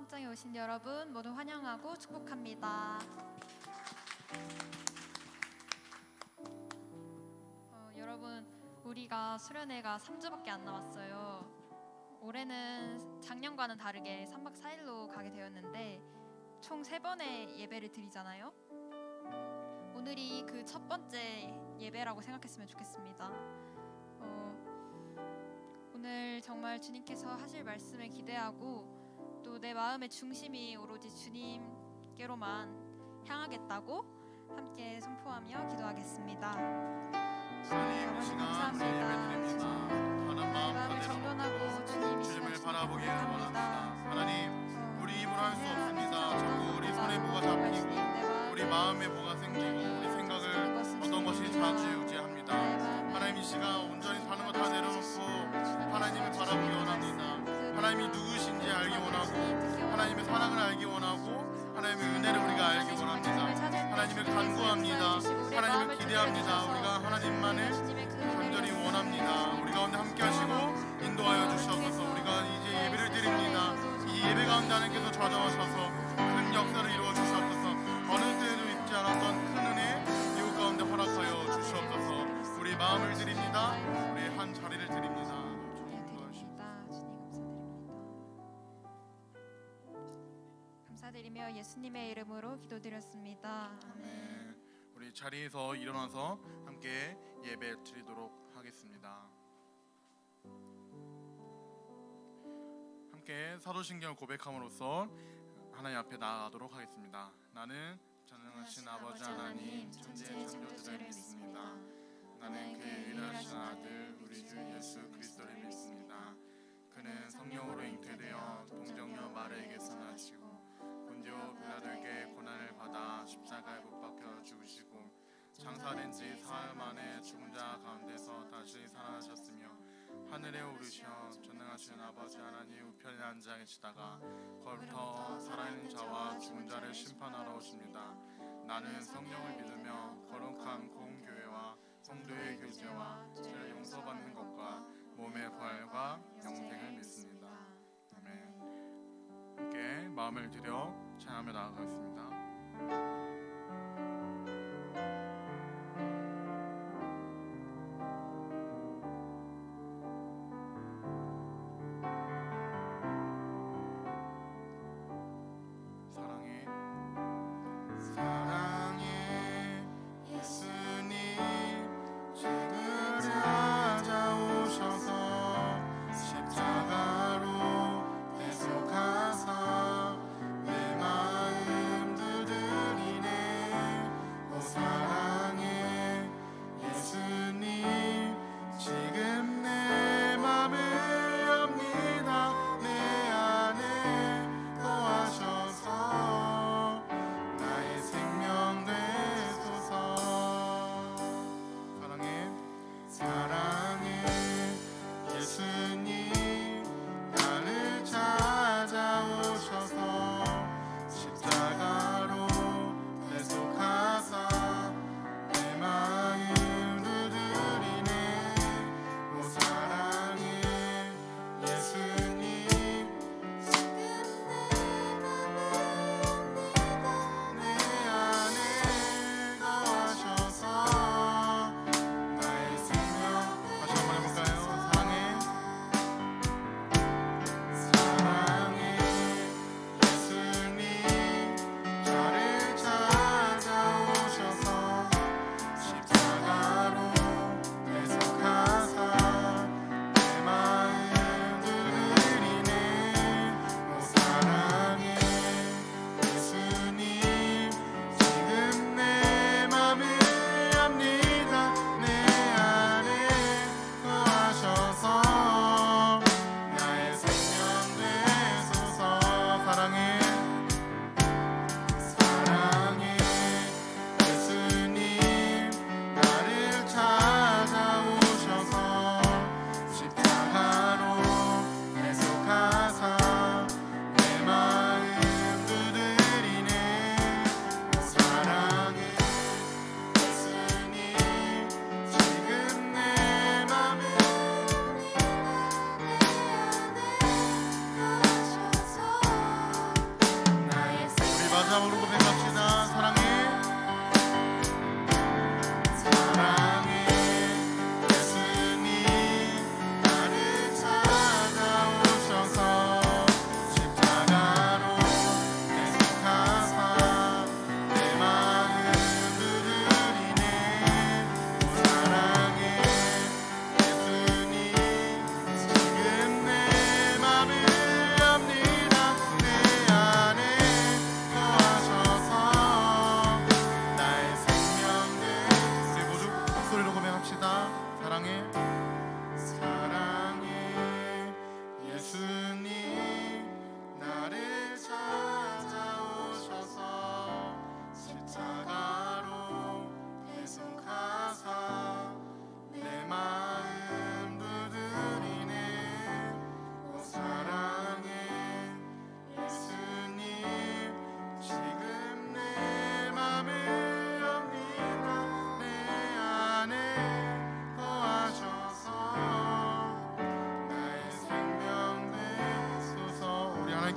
마음장에 오신 여러분 모두 환영하고 축복합니다. 여러분, 우리가 수련회가 3주밖에 안 남았어요. 올해는 작년과는 다르게 3박 4일로 가게 되었는데 총 3번의 예배를 드리잖아요. 오늘이 그 첫 번째 예배라고 생각했으면 좋겠습니다. 오늘 정말 주님께서 하실 말씀을 기대하고 또 내 마음의 중심이 오로지 주님께로만 향하겠다고 함께 선포하며 기도하겠습니다. 주님 감사합니다. 내 마음을 정돈하고 주님을 바라보길 원합니다. 하나님, 우리 입으로 할 수 없습니다. 자꾸 우리 손에 뭐가 잡히고 우리 마음에 뭐가 생기고 우리 생각을 어떤 것이 좌지우지합니다. 하나님, 이 시간 온전히 사는 거 다 내려놓고 하나님을 바라보기 원합니다. 하나님이 누구신지 알기 원하고 하나님의 사랑을 알기 원하고 하나님의 은혜를 우리가 알기 원합니다. 하나님을 간구합니다. 하나님을 기대합니다. 우리가 하나님만을 간절히 원합니다. 우리 가운데 함께 하시고 인도하여 주시옵소서. 우리가 이제 예배를 드립니다. 이 예배 가운데 하나님께서 찾아오셔서 큰 역사를 이루어 주시옵소서. 어느 때에도 있지 않았던 큰 은혜 이곳 가운데 허락하여 주시옵소서. 우리 마음을 드립니다. 우리 한 자리를 드립니다. 감사드리며 예수님의 이름으로 기도드렸습니다. 아멘. 우리 자리에서 일어나서 함께 예배 드리도록 하겠습니다. 함께 사도신경을 고백함으로써 하나님 앞에 나아가도록 하겠습니다. 나는 전능하신 아버지 하나님 천지의 창조주를 믿습니다. 나는 그의 유일하신 아들 우리 주 예수 그리스도를 믿습니다. 그는 성령으로 잉태되어 동정녀 마리아에게서 나시고 본디오 빌라도에게 고난을 받아 십자가에 못 박혀 죽으시고 장사된 지 사흘 만에 죽은 자 가운데서 다시 살아나셨으며 하늘에 오르셔 전능하신 아버지 하나님 우편에 앉아 계시다가 거기부터 살아있는 자와 죽은 자를 심판하러 오십니다. 나는 성령을 믿으며 거룩한 공교회와 성도의 교제와 죄를 용서받는 것과 몸의 부활과 영생을 믿습니다. 아멘. 함께 마음을 들여 찬양하며 나아가겠습니다. 내 마음 두드리네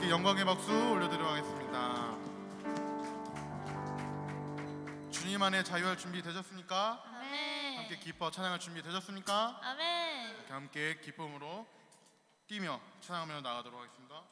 주님께 영광의 박수 올려드리도록 하겠습니다. 주님 안에 자유할 준비 되셨습니까? 아멘. 함께 기뻐 찬양할 준비 되셨습니까? 아멘. 이렇게 함께 기쁨으로 뛰며 찬양하며 나가도록 하겠습니다.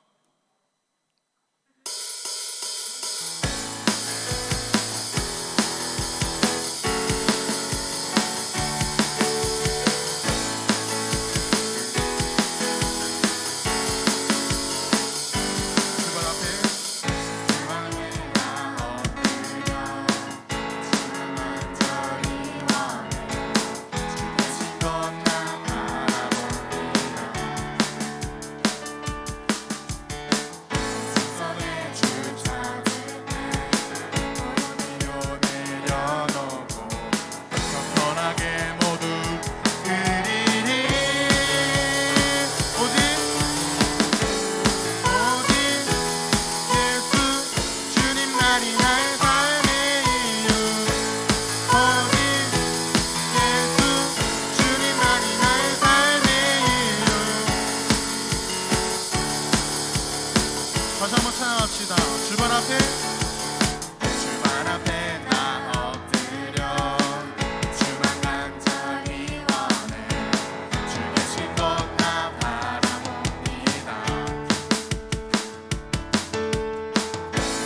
다시 한번 찬양합시다. 주반 앞에 나 엎드려 주만 간절히 원해 주 계신 곳 나 바라봅니다.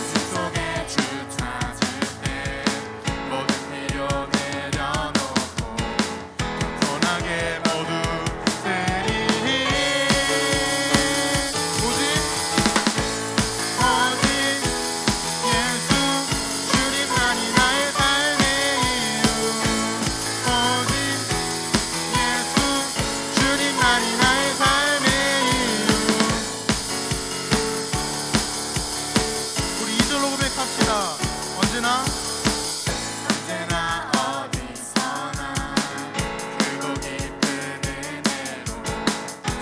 숨 속에 주 찾을 때 모든 필요 내려놓고 겸손하게 모두 언제나 어디서나 크고 깊은 은혜로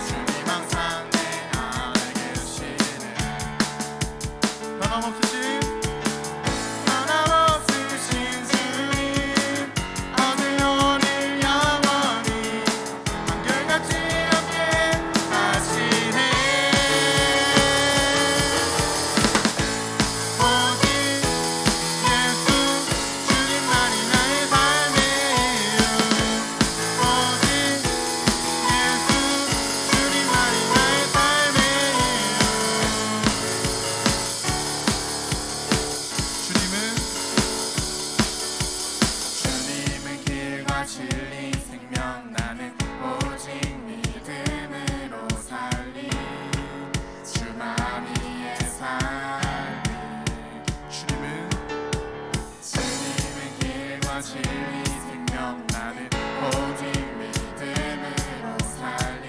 주님 항상 내 안에 계시네. 변함없으신 주님 어제 오늘 영원히 한결같이 함께 하시네. 진리 생명 나는 오직 믿음으로 살리 주만 위에 살리. 주님은 길과 진리 생명 나는 오직 믿음으로 살리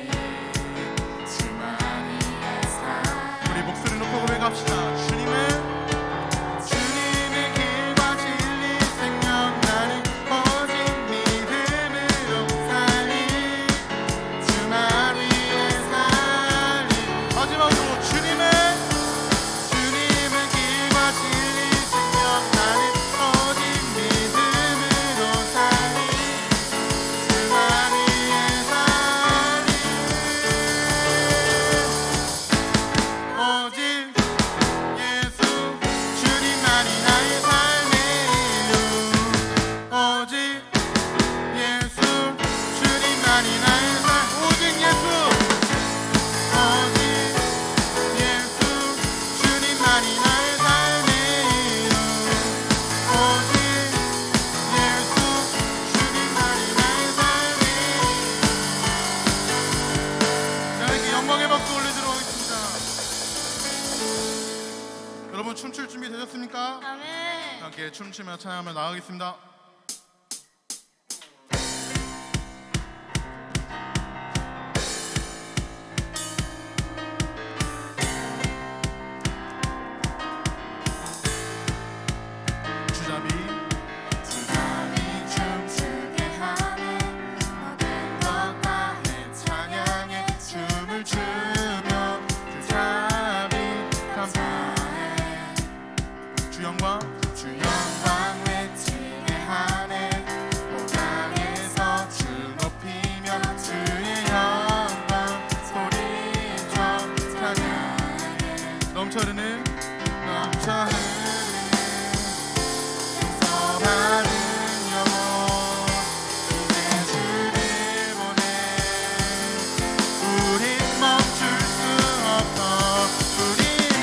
주만 위에 살리. 우리 목소리 높여 고백합시다. 주님은 길과 진리 생명 나는 여러분 춤출 준비 되셨습니까? 아멘. 함께 춤추며 찬양하며 나가겠습니다. 주잡이 춤추게 하네 모든 것 다 내 찬양에 춤을 추며 주잡이 감사해. 주 영광 외치게 넘쳐 흐르는 용서받은 영혼 이제 주를 보내 우린 멈출 수 없어 우리는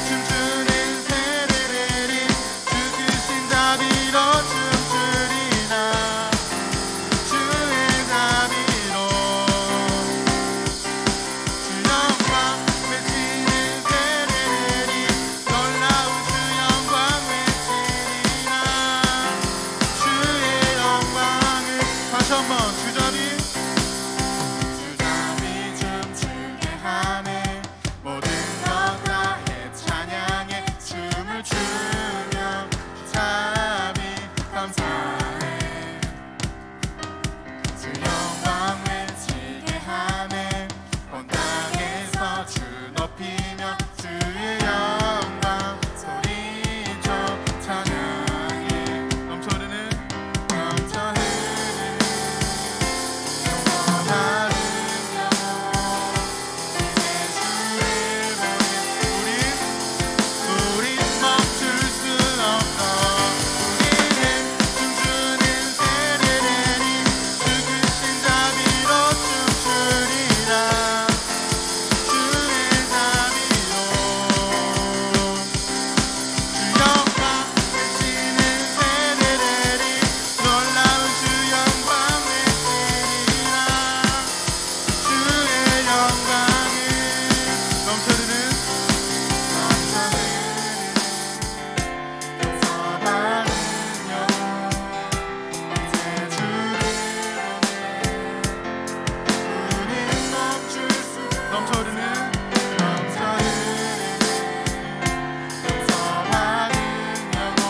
춤추는 세대들이 주 크신 자비로 춤추리라 주의 자비로 주 영광 외치는 세대들이 놀라운 주 영광 외치리라 주의 영광을 다시 한번 주자비 춤추게 하네 모든 것 다해 찬양해 춤을 추며 자비 감사해 주 영광 외치게 하네 온 땅에서 주 높이며 주의 영광 소리쳐 찬양해 넘쳐 흐르는 용서받은 영혼 이제 주를 보내 우린 멈출 수 없어 우리는 춤추는 세대들이 주 크신 자비로 춤추리라 주의 자비로 주 영광 외치는 세대들이 놀라운 주 영광 외치리라 주의 영광을 넘쳐 흐르는 용서받은 영혼 이제 주를 보내 우린 멈출 수 넘쳐 흐르는 용서받은 영혼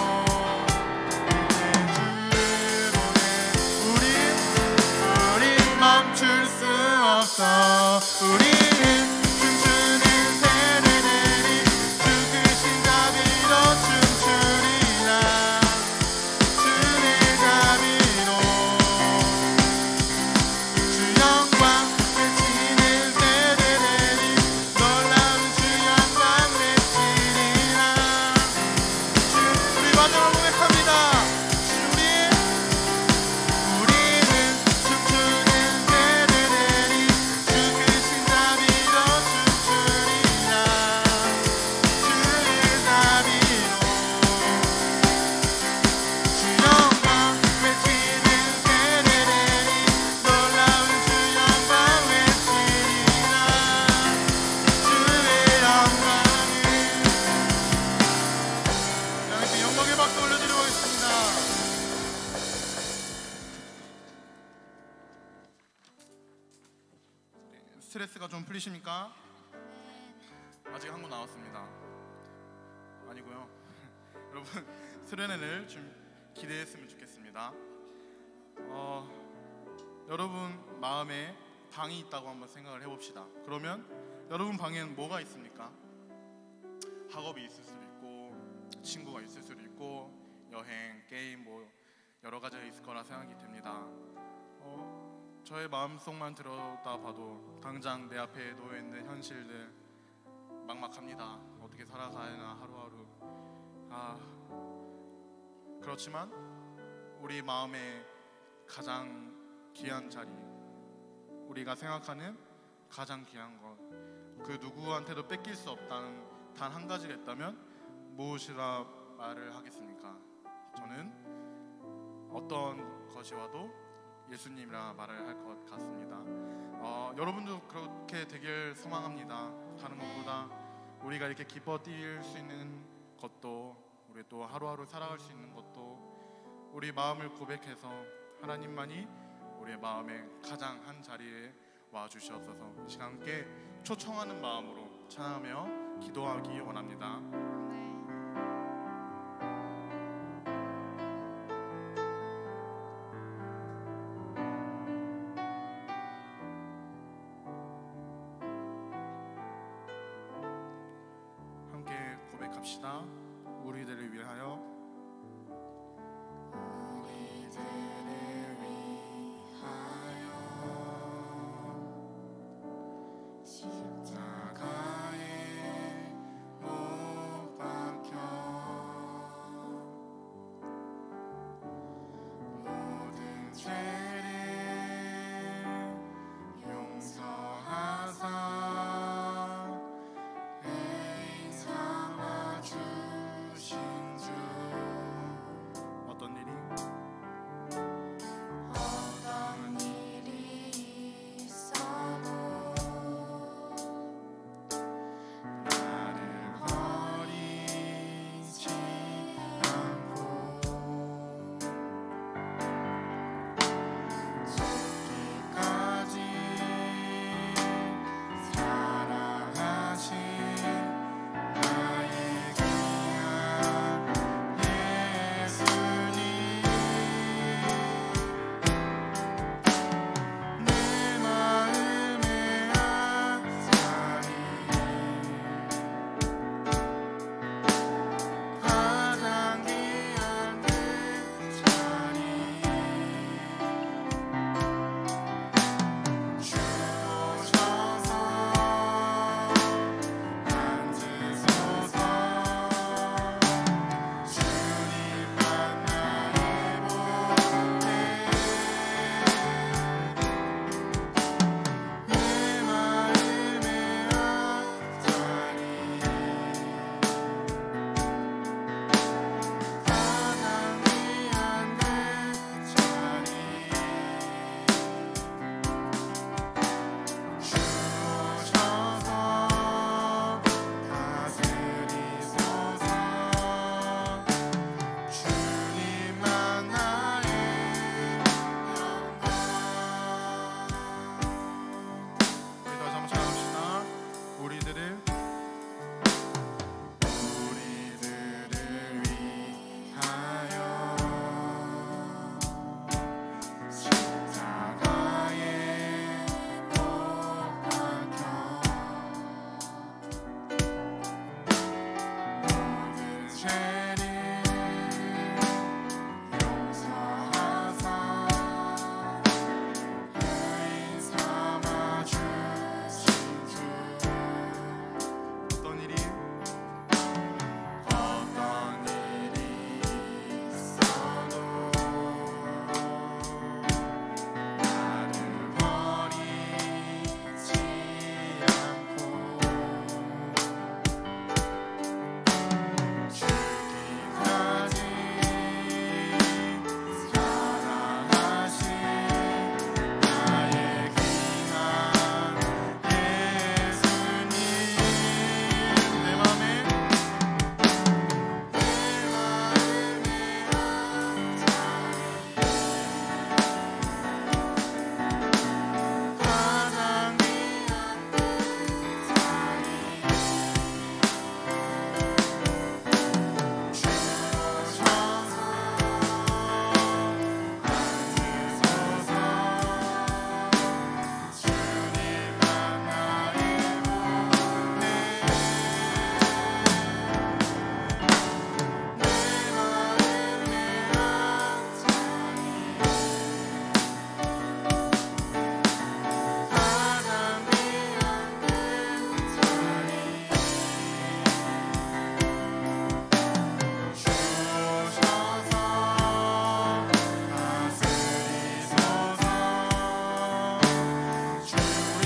이제 주를 보내 우린 멈출 수 없어 우리는 춤추는 세대들이 주 크신 자비로 춤추리라 주의 자비로 주 영광 외치는 세대들이 놀라운 주 영광 외치리라 우리 마지막으로 고백합니다 우리는 춤추는 세대들이 주 크신 자비로 춤추리라 주의 자비로 주 영광 외치는 세대들이 놀라운 주 영광 외치리라 주의 영광을 이렇게 영광의 박수 올려드리고 있습니다. 스트레스가 좀 풀리십니까? 아직 한 번 나왔습니다. 아니고요. 여러분 수련회를 좀 기대했으면 좋겠습니다. 여러분 마음에 방이 있다고 한번 생각을 해봅시다. 그러면 여러분 방에는 뭐가 있습니까? 학업이 있을 수도 있고 친구가 있을 수도 있고 여행, 게임 뭐 여러 가지가 있을 거라 생각이 됩니다. 저의 마음속만 들여다봐도 당장 내 앞에 놓여있는 현실들 막막합니다. 어떻게 살아가야 하나 하루하루. 그렇지만 우리 마음의 가장 귀한 자리, 우리가 생각하는 가장 귀한 것, 그 누구한테도 뺏길 수 없다는 단 한 가지가 있다면 무엇이라 말을 하겠습니까? 저는 어떤 것이 와도 예수님이라 말을 할 것 같습니다. 여러분도 그렇게 되길 소망합니다. 다른 것보다 우리가 이렇게 기뻐 뛸 수 있는 것도, 우리 또 하루하루 살아갈 수 있는 것도 우리 마음을 고백해서 하나님만이 우리의 마음의 가장 한 자리에 와주시옵소서. 이 시간 함께 초청하는 마음으로 찬양하며 기도하기 원합니다. 함께 고백합시다. 우리들을 위하여, 십자가의 죄를 용서하사 의인 삼아 주신 주. 어떤 일이 있어도 나를 버리지 않고 죽기까지 사랑하신 나의 귀한 예수님. 내 맘에 가장 귀한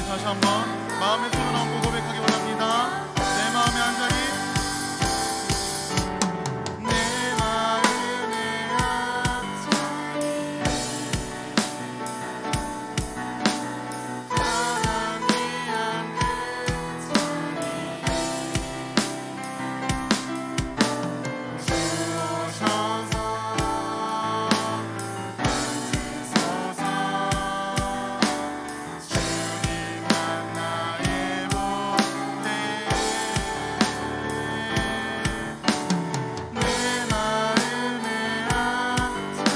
다시 한번 마음의 손을 얹고 고백하기 원합니다. 내 마음의 한 자리, 내 마음의 한 자리, 가장 귀한 그 자리, 주오셔서 앉으소서. 주님만 나의 보혜, 내 마음의 한 자리,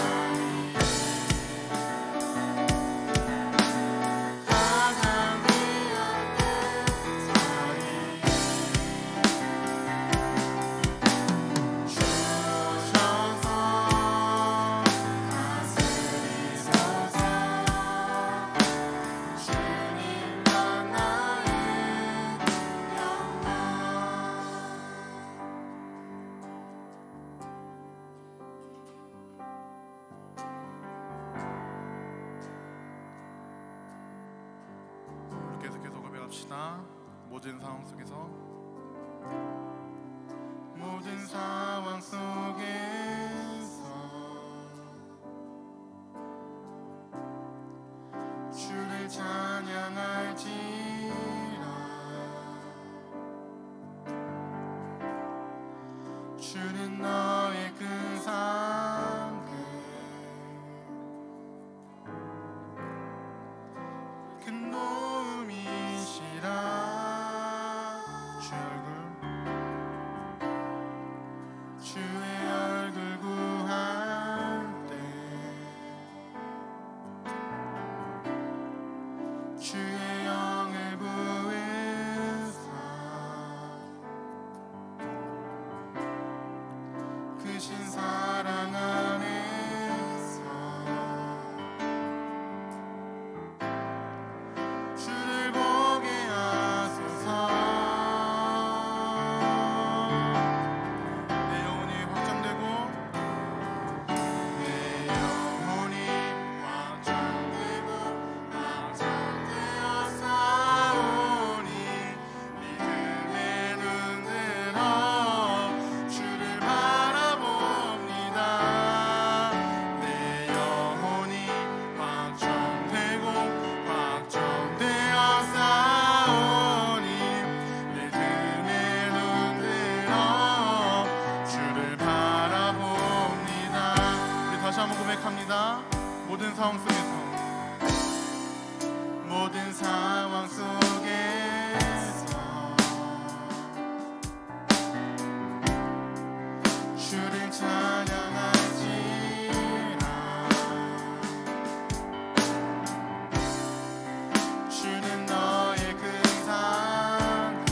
가장 귀한 그 자리, 주셔서 다스리소서. 주님만 나의 영광. 우리 계속해서 고백합시다. 모든 상황 속에서, 모든 상황 속에서 주를 찬양할지라. 주는 너의 그 상급 큰 도움이시라. 주의 얼굴 구할 때 주의 영을 부으사 크신 사랑 안에서 주를 보게 하소서. 내 영혼이 확장되고 확장되어 싸우니 믿음의 눈 들어 주를 바라봅니다. 내 영혼이 확장되고 확장되어 싸우니 믿음의 눈 들어 주를 바라봅니다. 우리 다시 한번 고백합니다. 모든 상황 속에서, 모든 상황 속에서 주를 찬양할지라. 주는 너의 그 상급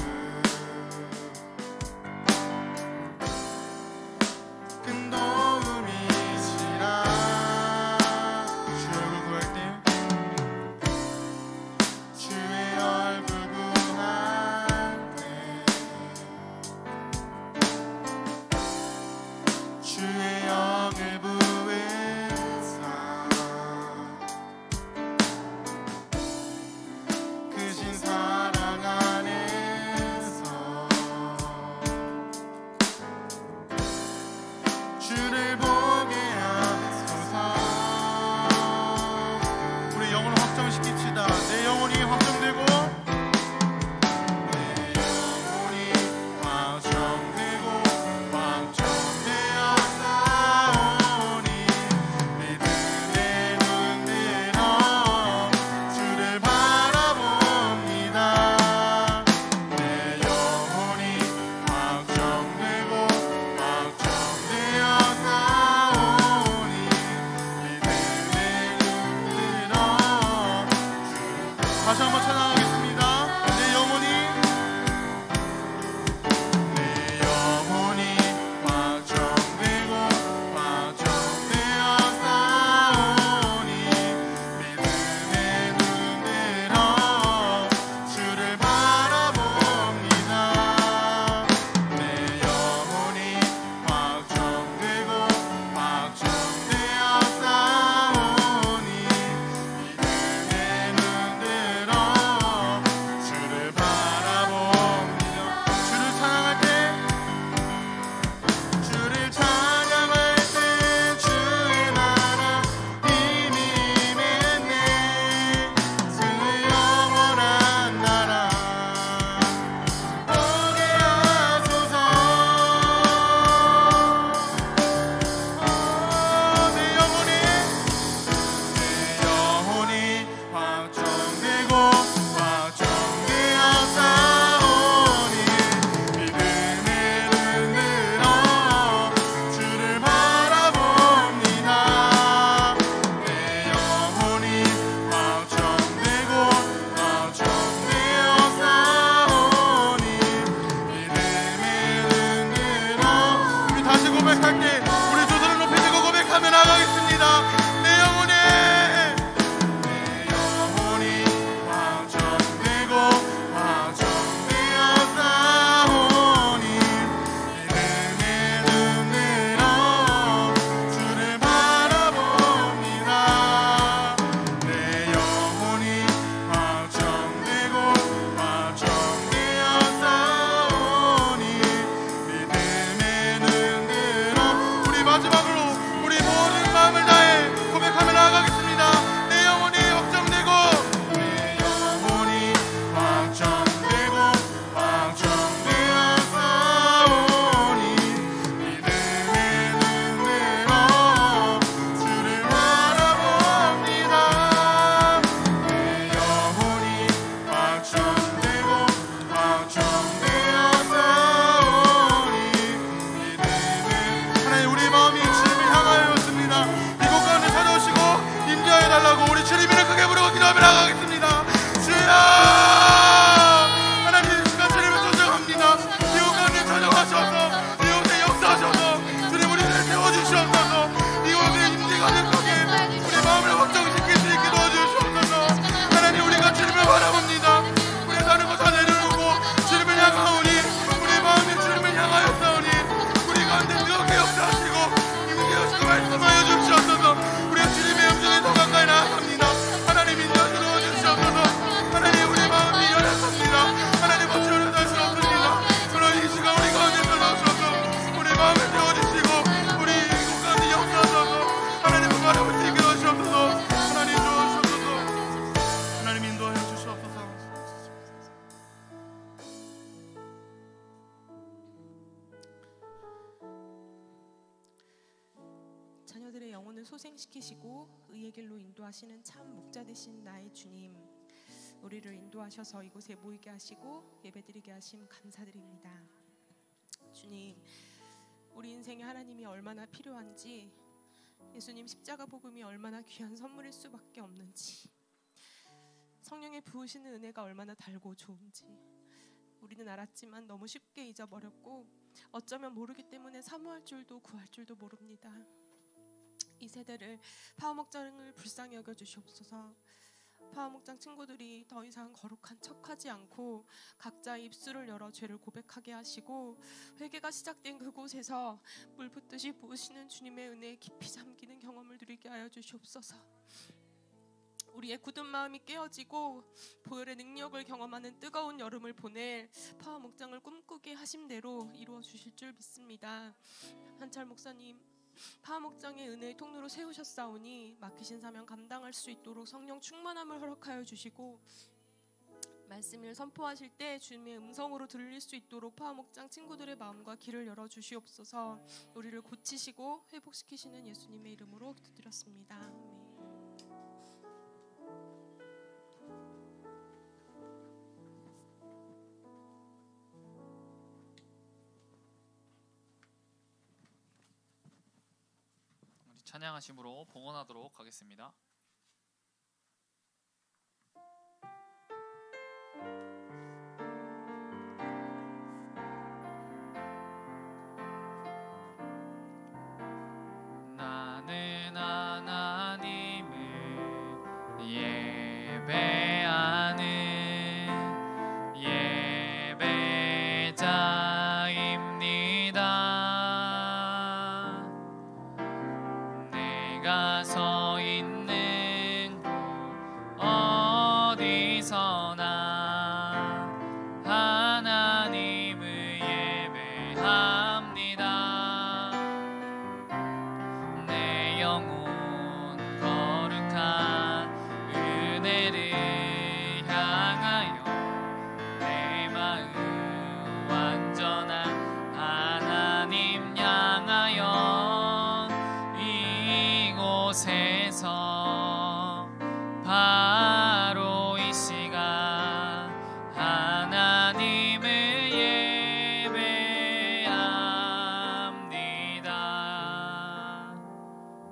고백할 때 우리 두 손을 높이 들고 고백하며 나가겠습니다. 내 영혼이 확정되고 확정되어 싸우니 믿음의 눈으로 주를 바라봅니다. 내 영혼이 확정되고 확정되어 싸우니 믿음의 눈으로 우리 마지막으로 우리 모든 마음을 다해 고백하며 나아가겠습니다. 내 영혼이 확정되고 내 영혼이 확정되고 확정되어 싸우니 믿음의 눈으로 주를 바라봅니다. 내 영혼이 확정되고 확정되어 싸우니 믿음의 하나님 우리 마음이 주님을 향하여였습니다. 이곳 가운데 찾아오시고 임재하여달라고 우리 주님을 크게 부르고 기도하며 나가겠습니다. 주여 하나님 이 시간 주님을 존경합니다. 이곳 가운데 찾아가셔서 이곳에 역사하셔서 주님 우리를 세워주시옵소서. 이곳에 임재가 되게 우리 마음을 확정시킬 수 있게 도와주시옵소서. 하나님 우리가 주님을 바라봅니다. 우리 다른 것 다 내려놓고 주님을 향하오니 우리 마음이 주님을 향하여 싸우니 우리 가운데 뜨겁게 역사하시고 임재하시고 말씀하여 주시옵소서. 우리 주님의 음성에 더 가까이 나아갑니다. 하나님 인도하여 주시옵소서. 하나님 우리 마음이 연약합니다. 하나님 어찌하려 할 수 없습니다. 그러나 이 시간 우리 가운데 들어오셔서 우리 마음을 태워주시고 우리 이곳 가운데 역사하셔서 하나님을 바라볼 수 있게 도와주시옵소서. 하나님 도와주시옵소서. 하나님 인도하여 주시옵소서. 자녀들의 영혼을 소생시키시고 의의 길로 인도하시는 참 목자 되신 나의 주님, 우리를 인도하셔서 이곳에 모이게 하시고 예배드리게 하심 감사드립니다. 주님, 우리 인생에 하나님이 얼마나 필요한지, 예수님 십자가 복음이 얼마나 귀한 선물일 수밖에 없는지, 성령의 부으시는 은혜가 얼마나 달고 좋은지 우리는 알았지만 너무 쉽게 잊어버렸고 어쩌면 모르기 때문에 사모할 줄도 구할 줄도 모릅니다. 이 세대를 파워목장을 불쌍히 여겨 주시옵소서. 파워목장 친구들이 더 이상 거룩한 척하지 않고 각자의 입술을 열어 죄를 고백하게 하시고 회개가 시작된 그곳에서 물 붓듯이 부으시는 주님의 은혜에 깊이 잠기는 경험을 누리게 하여 주시옵소서. 우리의 굳은 마음이 깨어지고 보혈의 능력을 경험하는 뜨거운 여름을 보낼 파워목장을 꿈꾸게 하신 대로 이루어 주실 줄 믿습니다. 한철 목사님, 파워목장의 은혜의 통로로 세우셨사오니 맡기신 사명 감당할 수 있도록 성령 충만함을 허락하여 주시고 말씀을 선포하실 때 주님의 음성으로 들릴 수 있도록 파워목장 친구들의 마음과 길을 열어 주시옵소서. 우리를 고치시고 회복시키시는 예수님의 이름으로 기도드렸습니다. 아멘. 찬양하심으로 봉헌하도록 하겠습니다. 나는 하나님을 예배하는 예배자입니다. 내가 서 있는 곳 어디서나 하나님을 예배합니다. 내 영혼 거룩한 은혜를 향하여 내 마음 완전한 하나님 향하여 이곳에서 바로 이 시간 하나님을 예배합니다.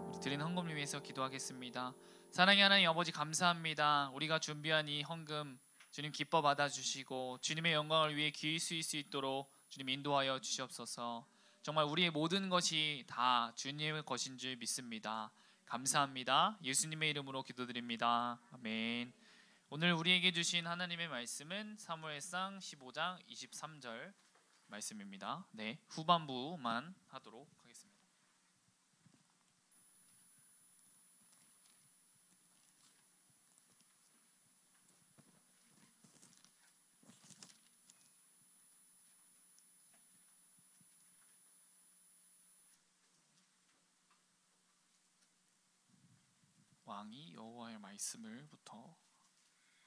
우리 드린 헌금을 위해서 기도하겠습니다. 사랑의 하나님 아버지, 감사합니다. 우리가 준비한 이 헌금 주님 기뻐 받아주시고 주님의 영광을 위해 기회 쓰일 수 있도록 주님 인도하여 주시옵소서. 정말 우리의 모든 것이 다 주님의 것인 줄 믿습니다. 감사합니다. 예수님의 이름으로 기도드립니다. 아멘. 오늘 우리에게 주신 하나님의 말씀은 사무엘상 15장 23절 말씀입니다. 네, 후반부만 하도록 하겠습니다. 왕이 여호와의 말씀을부터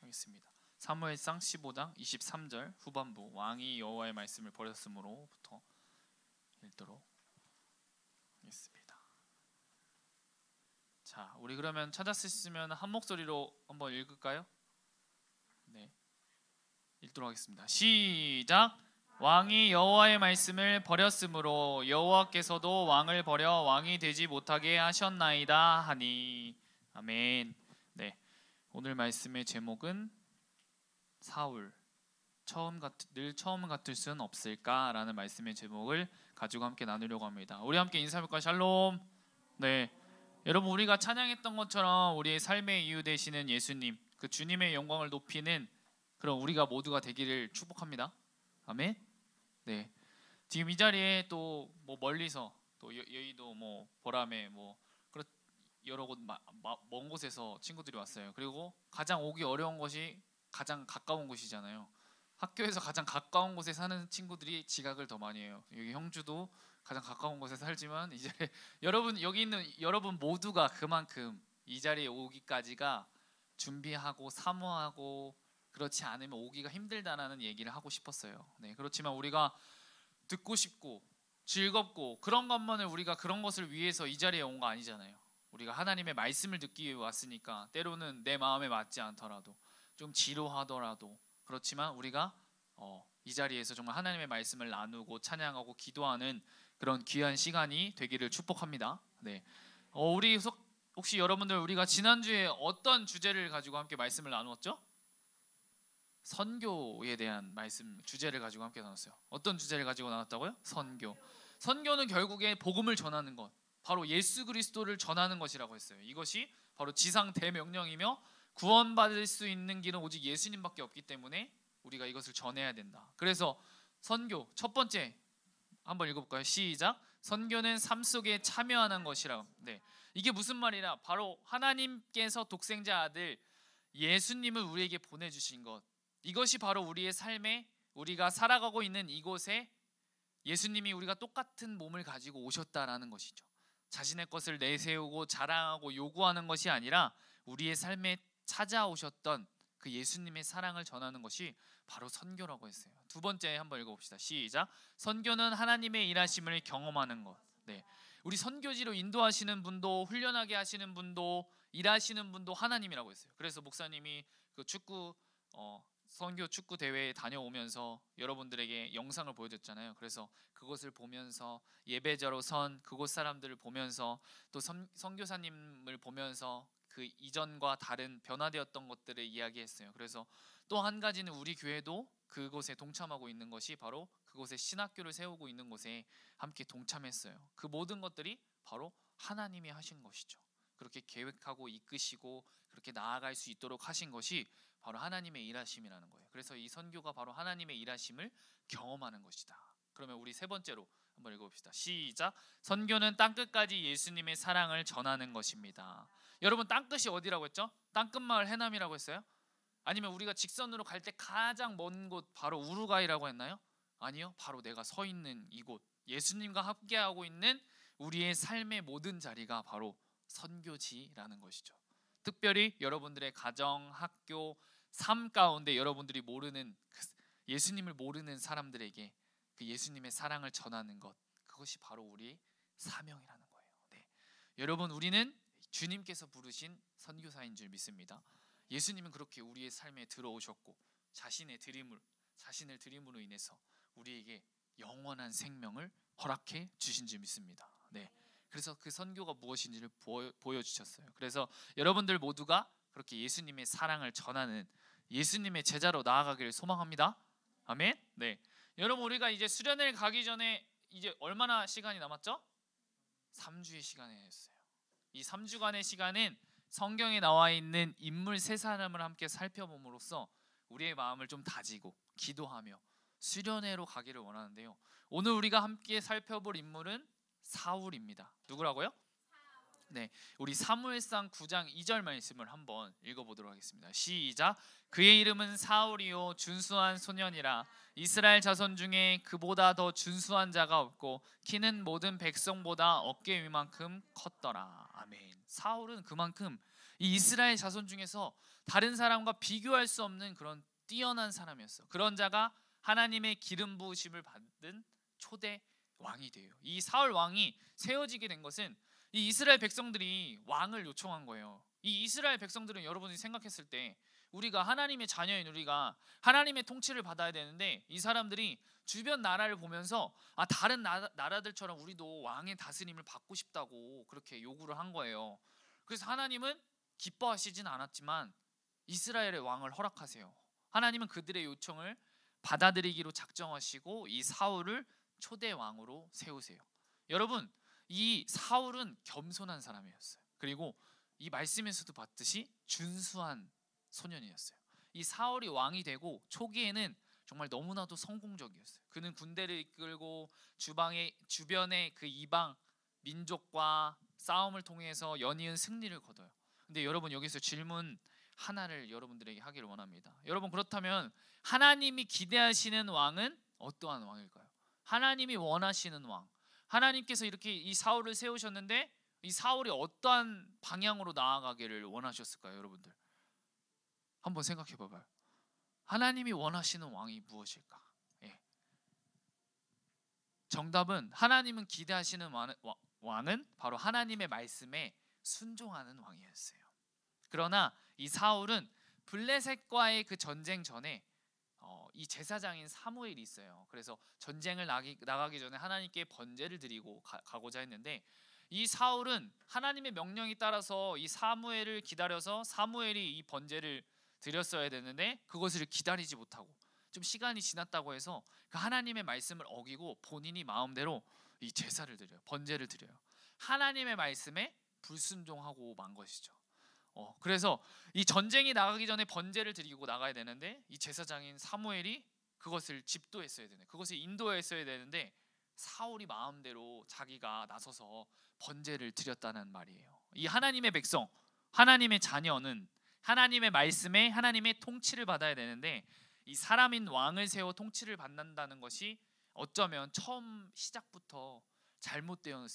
하겠습니다. 사무엘상 15장 23절 후반부, 왕이 여호와의 말씀을 버렸으므로부터 읽도록 하겠습니다. 자, 우리 그러면 찾았으면 한 목소리로 한번 읽을까요? 네, 읽도록 하겠습니다. 시작. 왕이 여호와의 말씀을 버렸으므로 여호와께서도 왕을 버려 왕이 되지 못하게 하셨나이다 하니. 아멘. 네, 오늘 말씀의 제목은 사울, 늘 처음 같을 수는 없을까라는 말씀의 제목을 가지고 함께 나누려고 합니다. 우리 함께 인사할까요? 샬롬. 네, 여러분, 우리가 찬양했던 것처럼 우리의 삶의 이유 되시는 예수님, 그 주님의 영광을 높이는 그런 우리가 모두가 되기를 축복합니다. 아멘. 네, 지금 이 자리에 또 뭐 멀리서 또 여의도 뭐 보람에 뭐 여러 곳 먼 곳에서 친구들이 왔어요. 그리고 가장 오기 어려운 것이 가장 가까운 곳이잖아요. 학교에서 가장 가까운 곳에 사는 친구들이 지각을 더 많이 해요. 여기 형주도 가장 가까운 곳에 살지만 이제 여러분, 여기 있는 여러분 모두가 그만큼 이 자리에 오기까지가 준비하고 사모하고 그렇지 않으면 오기가 힘들다라는 얘기를 하고 싶었어요. 네, 그렇지만 우리가 듣고 싶고 즐겁고 그런 것만을 우리가 그런 것을 위해서 이 자리에 온 거 아니잖아요. 우리가 하나님의 말씀을 듣기 위해 왔으니까, 때로는 내 마음에 맞지 않더라도 좀 지루하더라도 그렇지만 우리가 이 자리에서 정말 하나님의 말씀을 나누고 찬양하고 기도하는 그런 귀한 시간이 되기를 축복합니다. 네, 우리 혹시 여러분들, 우리가 지난주에 어떤 주제를 가지고 함께 말씀을 나누었죠? 선교에 대한 말씀 주제를 가지고 함께 나눴어요. 어떤 주제를 가지고 나눴다고요? 선교. 선교는 결국에 복음을 전하는 것, 바로 예수 그리스도를 전하는 것이라고 했어요. 이것이 바로 지상 대명령이며 구원받을 수 있는 길은 오직 예수님밖에 없기 때문에 우리가 이것을 전해야 된다. 그래서 선교 첫 번째 한번 읽어볼까요? 시작. 선교는 삶 속에 참여하는 것이라. 네, 이게 무슨 말이냐? 바로 하나님께서 독생자 아들 예수님을 우리에게 보내주신 것, 이것이 바로 우리의 삶에, 우리가 살아가고 있는 이곳에 예수님이 우리가 똑같은 몸을 가지고 오셨다라는 것이죠. 자신의 것을 내세우고 자랑하고 요구하는 것이 아니라 우리의 삶에 찾아오셨던 그 예수님의 사랑을 전하는 것이 바로 선교라고 했어요. 두 번째 한번 읽어봅시다. 시작. 선교는 하나님의 일하심을 경험하는 것. 네, 우리 선교지로 인도하시는 분도, 훈련하게 하시는 분도, 일하시는 분도 하나님이라고 했어요. 그래서 목사님이 그 선교 축구 대회에 다녀오면서 여러분들에게 영상을 보여줬잖아요. 그래서 그것을 보면서 예배자로 선 그곳 사람들을 보면서 또 선교사님을 보면서 그 이전과 다른 변화되었던 것들을 이야기했어요. 그래서 또 한 가지는 우리 교회도 그곳에 동참하고 있는 것이 바로 그곳에 신학교를 세우고 있는 곳에 함께 동참했어요. 그 모든 것들이 바로 하나님이 하신 것이죠. 그렇게 계획하고 이끄시고 그렇게 나아갈 수 있도록 하신 것이 바로 하나님의 일하심이라는 거예요. 그래서 이 선교가 바로 하나님의 일하심을 경험하는 것이다. 그러면 우리 세 번째로 한번 읽어봅시다. 시작. 선교는 땅끝까지 예수님의 사랑을 전하는 것입니다. 여러분, 땅끝이 어디라고 했죠? 땅끝마을 해남이라고 했어요? 아니면 우리가 직선으로 갈 때 가장 먼 곳 바로 우루과이라고 했나요? 아니요, 바로 내가 서 있는 이곳, 예수님과 함께하고 있는 우리의 삶의 모든 자리가 바로 선교지라는 것이죠. 특별히 여러분들의 가정, 학교, 삶 가운데 여러분들이 모르는 예수님을 모르는 사람들에게 그 예수님의 사랑을 전하는 것, 그것이 바로 우리의 사명이라는 거예요. 네, 여러분, 우리는 주님께서 부르신 선교사인 줄 믿습니다. 예수님은 그렇게 우리의 삶에 들어오셨고 자신을 드림으로 인해서 우리에게 영원한 생명을 허락해 주신 줄 믿습니다. 네, 그래서 그 선교가 무엇인지를 보여주셨어요. 그래서 여러분들 모두가 그렇게 예수님의 사랑을 전하는 예수님의 제자로 나아가기를 소망합니다. 아멘. 네, 여러분, 우리가 이제 수련회를 가기 전에 이제 얼마나 시간이 남았죠? 3주의 시간이 했어요. 이 3주간의 시간은 성경에 나와 있는 인물 세 사람을 함께 살펴봄으로써 우리의 마음을 좀 다지고 기도하며 수련회로 가기를 원하는데요. 오늘 우리가 함께 살펴볼 인물은 사울입니다. 누구라고요? 네, 우리 사무엘상 9장 2절 말씀을 한번 읽어보도록 하겠습니다. 시작. 그의 이름은 사울이요 준수한 소년이라 이스라엘 자손 중에 그보다 더 준수한 자가 없고 키는 모든 백성보다 어깨 위만큼 컸더라. 아멘. 사울은 그만큼 이 이스라엘 자손 중에서 다른 사람과 비교할 수 없는 그런 뛰어난 사람이었어. 그런 자가 하나님의 기름 부으심을 받은 초대 왕이 돼요. 이 사울 왕이 세워지게 된 것은 이 이스라엘 백성들이 왕을 요청한 거예요. 이 이스라엘 백성들은 여러분이 생각했을 때 우리가 하나님의 자녀인 우리가 하나님의 통치를 받아야 되는데 이 사람들이 주변 나라를 보면서 다른 나라들처럼 우리도 왕의 다스림을 받고 싶다고 그렇게 요구를 한 거예요. 그래서 하나님은 기뻐하시진 않았지만 이스라엘의 왕을 허락하세요. 하나님은 그들의 요청을 받아들이기로 작정하시고 이 사울을 초대 왕으로 세우세요. 여러분, 이 사울은 겸손한 사람이었어요. 그리고 이 말씀에서도 봤듯이 준수한 소년이었어요. 이 사울이 왕이 되고 초기에는 정말 너무나도 성공적이었어요. 그는 군대를 이끌고 주변의 그 이방 민족과 싸움을 통해서 연이은 승리를 거둬요. 근데 여러분, 여기서 질문 하나를 여러분들에게 하기를 원합니다. 여러분, 그렇다면 하나님이 기대하시는 왕은 어떠한 왕일까요? 하나님이 원하시는 왕, 하나님께서 이렇게 이 사울을 세우셨는데 이 사울이 어떠한 방향으로 나아가기를 원하셨을까요? 여러분들 한번 생각해 봐봐요. 하나님이 원하시는 왕이 무엇일까? 예. 정답은 하나님은 기대하시는 왕은 바로 하나님의 말씀에 순종하는 왕이었어요. 그러나 이 사울은 블레셋과의 그 전쟁 전에 이 제사장인 사무엘이 있어요. 그래서 전쟁을 나가기 전에 하나님께 번제를 드리고 가고자 했는데 이 사울은 하나님의 명령에 따라서 이 사무엘을 기다려서 사무엘이 이 번제를 드렸어야 되는데 그것을 기다리지 못하고 좀 시간이 지났다고 해서 그 하나님의 말씀을 어기고 본인이 마음대로 이 제사를 드려요. 번제를 드려요. 하나님의 말씀에 불순종하고 만 것이죠. 그래서 이 전쟁이 나가기 전에 번제를 드리고 나가야 되는데 이 제사장인 사무엘이 그것을 집도했어야 되는데 그것을 인도했어야 되는데 사울이 마음대로 자기가 나서서 번제를 드렸다는 말이에요. 이 하나님의 백성, 하나님의 자녀는 하나님의 말씀에 하나님의 통치를 받아야 되는데 이 사람인 왕을 세워 통치를 받는다는 것이 어쩌면 처음 시작부터 잘못되어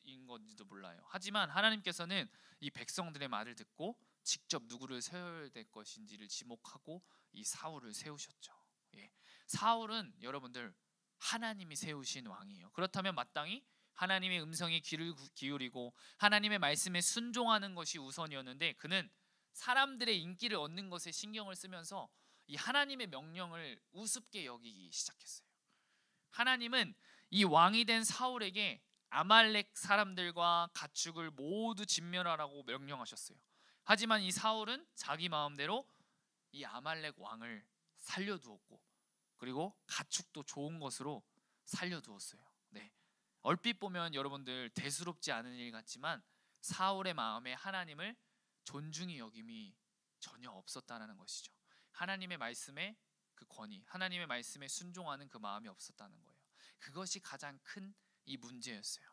인 건지도 몰라요. 하지만 하나님께서는 이 백성들의 말을 듣고 직접 누구를 세워야 될 것인지를 지목하고 이 사울을 세우셨죠. 예. 사울은 여러분들 하나님이 세우신 왕이에요. 그렇다면 마땅히 하나님의 음성에 귀를 기울이고 하나님의 말씀에 순종하는 것이 우선이었는데 그는 사람들의 인기를 얻는 것에 신경을 쓰면서 이 하나님의 명령을 우습게 여기기 시작했어요. 하나님은 이 왕이 된 사울에게 아말렉 사람들과 가축을 모두 진멸하라고 명령하셨어요. 하지만 이 사울은 자기 마음대로 이 아말렉 왕을 살려두었고 그리고 가축도 좋은 것으로 살려두었어요. 네. 얼핏 보면 여러분들 대수롭지 않은 일 같지만 사울의 마음에 하나님을 존중히 여김이 전혀 없었다는 것이죠. 하나님의 말씀에 그 권위, 하나님의 말씀에 순종하는 그 마음이 없었다는 거예요. 그것이 가장 큰 이 문제였어요.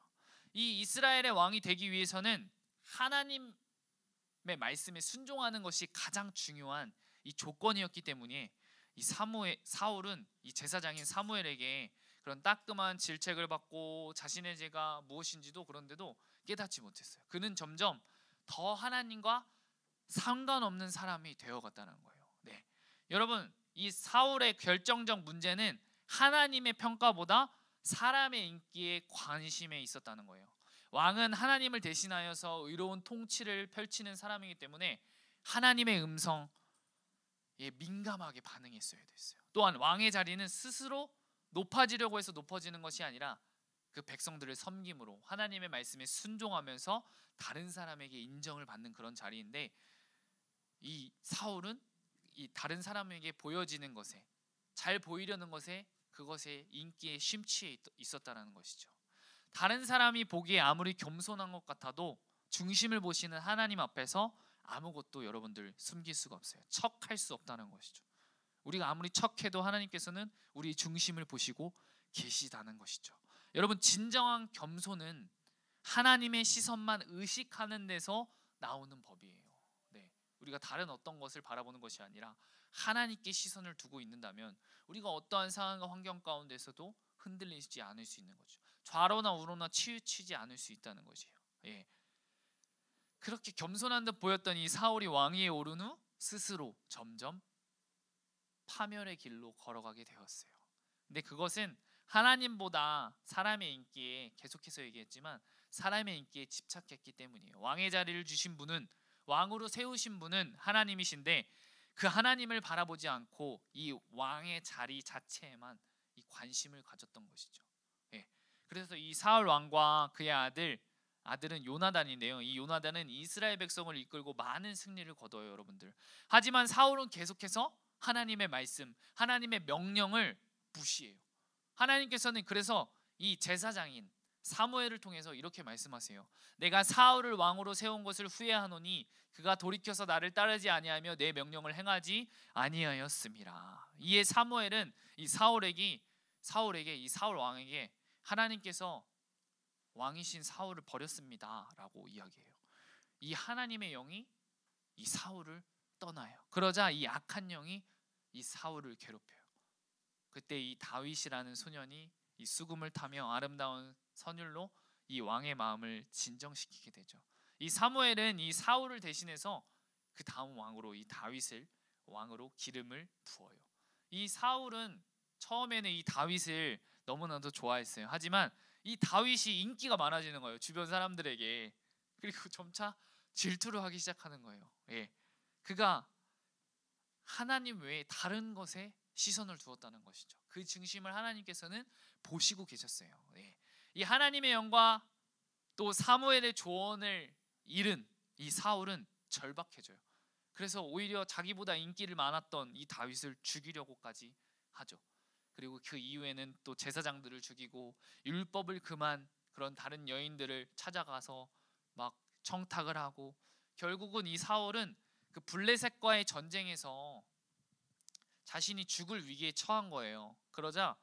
이 이스라엘의 왕이 되기 위해서는 하나님의 말씀에 순종하는 것이 가장 중요한 이 조건이었기 때문에 이 사울은 이 제사장인 사무엘에게 그런 따끔한 질책을 받고 자신의 죄가 무엇인지도 그런데도 깨닫지 못했어요. 그는 점점 더 하나님과 상관없는 사람이 되어갔다는 거예요. 네. 여러분, 이 사울의 결정적 문제는 하나님의 평가보다 사람의 인기에 관심에 있었다는 거예요. 왕은 하나님을 대신하여서 의로운 통치를 펼치는 사람이기 때문에 하나님의 음성에 민감하게 반응했어야 됐어요. 또한 왕의 자리는 스스로 높아지려고 해서 높아지는 것이 아니라 그 백성들을 섬김으로 하나님의 말씀에 순종하면서 다른 사람에게 인정을 받는 그런 자리인데 이 사울은 이 다른 사람에게 보여지는 것에 잘 보이려는 것에 그것에 인기에 심취해 있었다는 것이죠. 다른 사람이 보기에 아무리 겸손한 것 같아도 중심을 보시는 하나님 앞에서 아무것도 여러분들 숨길 수가 없어요. 척할 수 없다는 것이죠. 우리가 아무리 척해도 하나님께서는 우리 중심을 보시고 계시다는 것이죠. 여러분, 진정한 겸손은 하나님의 시선만 의식하는 데서 나오는 법이에요. 네, 우리가 다른 어떤 것을 바라보는 것이 아니라 하나님께 시선을 두고 있는다면 우리가 어떠한 상황과 환경 가운데서도 흔들리지 않을 수 있는 거죠. 좌로나 우로나 치우치지 않을 수 있다는 것이에요. 예. 그렇게 겸손한 듯 보였던 이 사울이 왕위에 오른 후 스스로 점점 파멸의 길로 걸어가게 되었어요. 근데 그것은 하나님보다 사람의 인기에, 계속해서 얘기했지만 사람의 인기에 집착했기 때문이에요. 왕의 자리를 주신 분은, 왕으로 세우신 분은 하나님이신데 그 하나님을 바라보지 않고 이 왕의 자리 자체에만 이 관심을 가졌던 것이죠. 예. 그래서 이 사울 왕과 그의 아들은 요나단인데요. 이 요나단은 이스라엘 백성을 이끌고 많은 승리를 거둬요, 여러분들. 하지만 사울은 계속해서 하나님의 말씀, 하나님의 명령을 무시해요. 하나님께서는 그래서 이 제사장인 사무엘을 통해서 이렇게 말씀하세요. 내가 사울을 왕으로 세운 것을 후회하노니 그가 돌이켜서 나를 따르지 아니하며 내 명령을 행하지 아니하였음이라. 이에 사무엘은 이 사울에게 이 사울 왕에게 하나님께서 왕이신 사울을 버렸습니다 라고 이야기해요. 이 하나님의 영이 이 사울을 떠나요. 그러자 이 악한 영이 이 사울을 괴롭혀요. 그때 이 다윗이라는 소년이 이 수금을 타며 아름다운 선율로 이 왕의 마음을 진정시키게 되죠. 이 사무엘은 이 사울을 대신해서 그 다음 왕으로 이 다윗을 왕으로 기름을 부어요. 이 사울은 처음에는 이 다윗을 너무나도 좋아했어요. 하지만 이 다윗이 인기가 많아지는 거예요, 주변 사람들에게. 그리고 점차 질투를 하기 시작하는 거예요. 예. 그가 하나님 외에 다른 것에 시선을 두었다는 것이죠. 그 중심을 하나님께서는 보시고 계셨어요. 예. 이 하나님의 영과 또 사무엘의 조언을 잃은 이 사울은 절박해져요. 그래서 오히려 자기보다 인기를 많았던 이 다윗을 죽이려고까지 하죠. 그리고 그 이후에는 또 제사장들을 죽이고 율법을 금한 그런 다른 여인들을 찾아가서 막 청탁을 하고, 결국은 이 사울은 그 블레셋과의 전쟁에서 자신이 죽을 위기에 처한 거예요. 그러자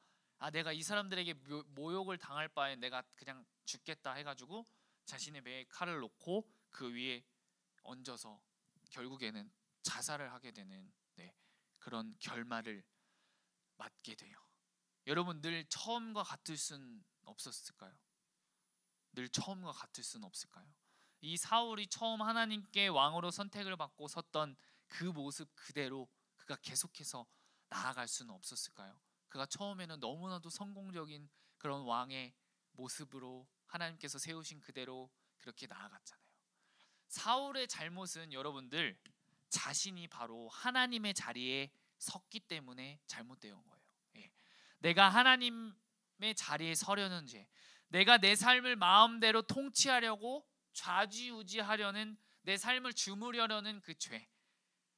내가 이 사람들에게 모욕을 당할 바에 내가 그냥 죽겠다 해가지고 자신의 배에 칼을 놓고 그 위에 얹어서 결국에는 자살을 하게 되는 그런 결말을 맞게 돼요. 여러분, 늘 처음과 같을 순 없었을까요? 늘 처음과 같을 순 없을까요? 이 사울이 처음 하나님께 왕으로 선택을 받고 섰던 그 모습 그대로 그가 계속해서 나아갈 수는 없었을까요? 그가 처음에는 너무나도 성공적인 그런 왕의 모습으로 하나님께서 세우신 그대로 그렇게 나아갔잖아요. 사울의 잘못은 여러분들 자신이 바로 하나님의 자리에 섰기 때문에 잘못되어 온 거예요. 예. 내가 하나님의 자리에 서려는 죄, 내가 내 삶을 마음대로 통치하려고 좌지우지하려는, 내 삶을 주무려는 그 죄,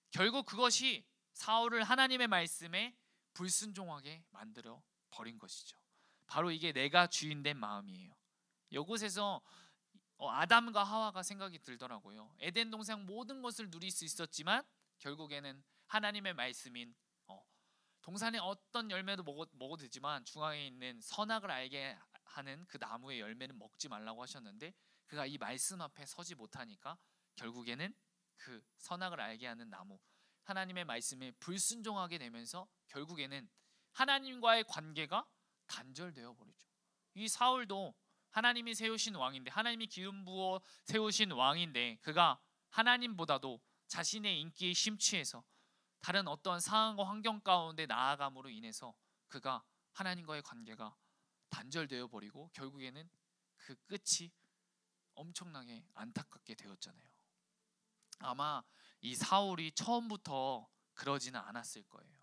결국 그것이 사울을 하나님의 말씀에 불순종하게 만들어 버린 것이죠. 바로 이게 내가 주인된 마음이에요. 이곳에서 아담과 하와가 생각이 들더라고요. 에덴 동산 모든 것을 누릴 수 있었지만 결국에는 하나님의 말씀인 동산의 어떤 열매도 먹어도 되지만 중앙에 있는 선악을 알게 하는 그 나무의 열매는 먹지 말라고 하셨는데, 그가 이 말씀 앞에 서지 못하니까 결국에는 그 선악을 알게 하는 나무, 하나님의 말씀에 불순종하게 되면서 결국에는 하나님과의 관계가 단절되어 버리죠. 이 사울도 하나님이 세우신 왕인데, 하나님이 기름 부어 세우신 왕인데, 그가 하나님보다도 자신의 인기에 심취해서 다른 어떤 상황과 환경 가운데 나아감으로 인해서 그가 하나님과의 관계가 단절되어 버리고 결국에는 그 끝이 엄청나게 안타깝게 되었잖아요. 아마 이 사울이 처음부터 그러지는 않았을 거예요.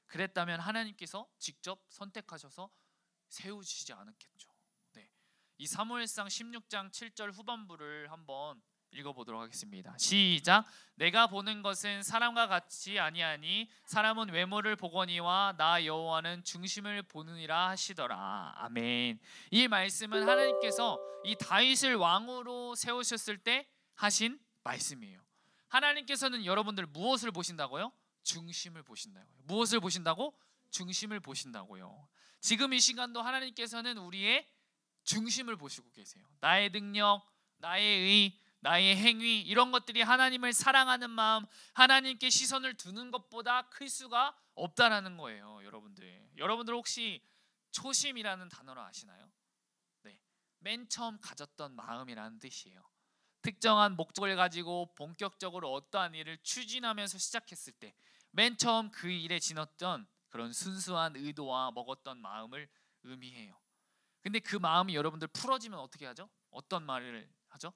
그랬다면 하나님께서 직접 선택하셔서 세우시지 않았겠죠. 이 사무엘상 16장 7절 후반부를 한번 읽어보도록 하겠습니다. 시작. 내가 보는 것은 사람과 같이 아니하니 사람은 외모를 보거니와 나 여호와는 중심을 보느니라 하시더라. 아멘. 이 말씀은 하나님께서 이 다윗을 왕으로 세우셨을 때 하신 말씀이에요. 하나님께서는 여러분들 무엇을 보신다고요? 중심을 보신다고요. 무엇을 보신다고? 중심을 보신다고요. 지금 이 시간도 하나님께서는 우리의 중심을 보시고 계세요. 나의 능력, 나의 의, 나의 행위, 이런 것들이 하나님을 사랑하는 마음, 하나님께 시선을 두는 것보다 클 수가 없다라는 거예요. 여러분들 혹시 초심이라는 단어를 아시나요? 네, 맨 처음 가졌던 마음이라는 뜻이에요. 특정한 목적을 가지고 본격적으로 어떠한 일을 추진하면서 시작했을 때 맨 처음 그 일에 지녔던 그런 순수한 의도와 먹었던 마음을 의미해요. 근데 그 마음이 여러분들 풀어지면 어떻게 하죠? 어떤 말을 하죠?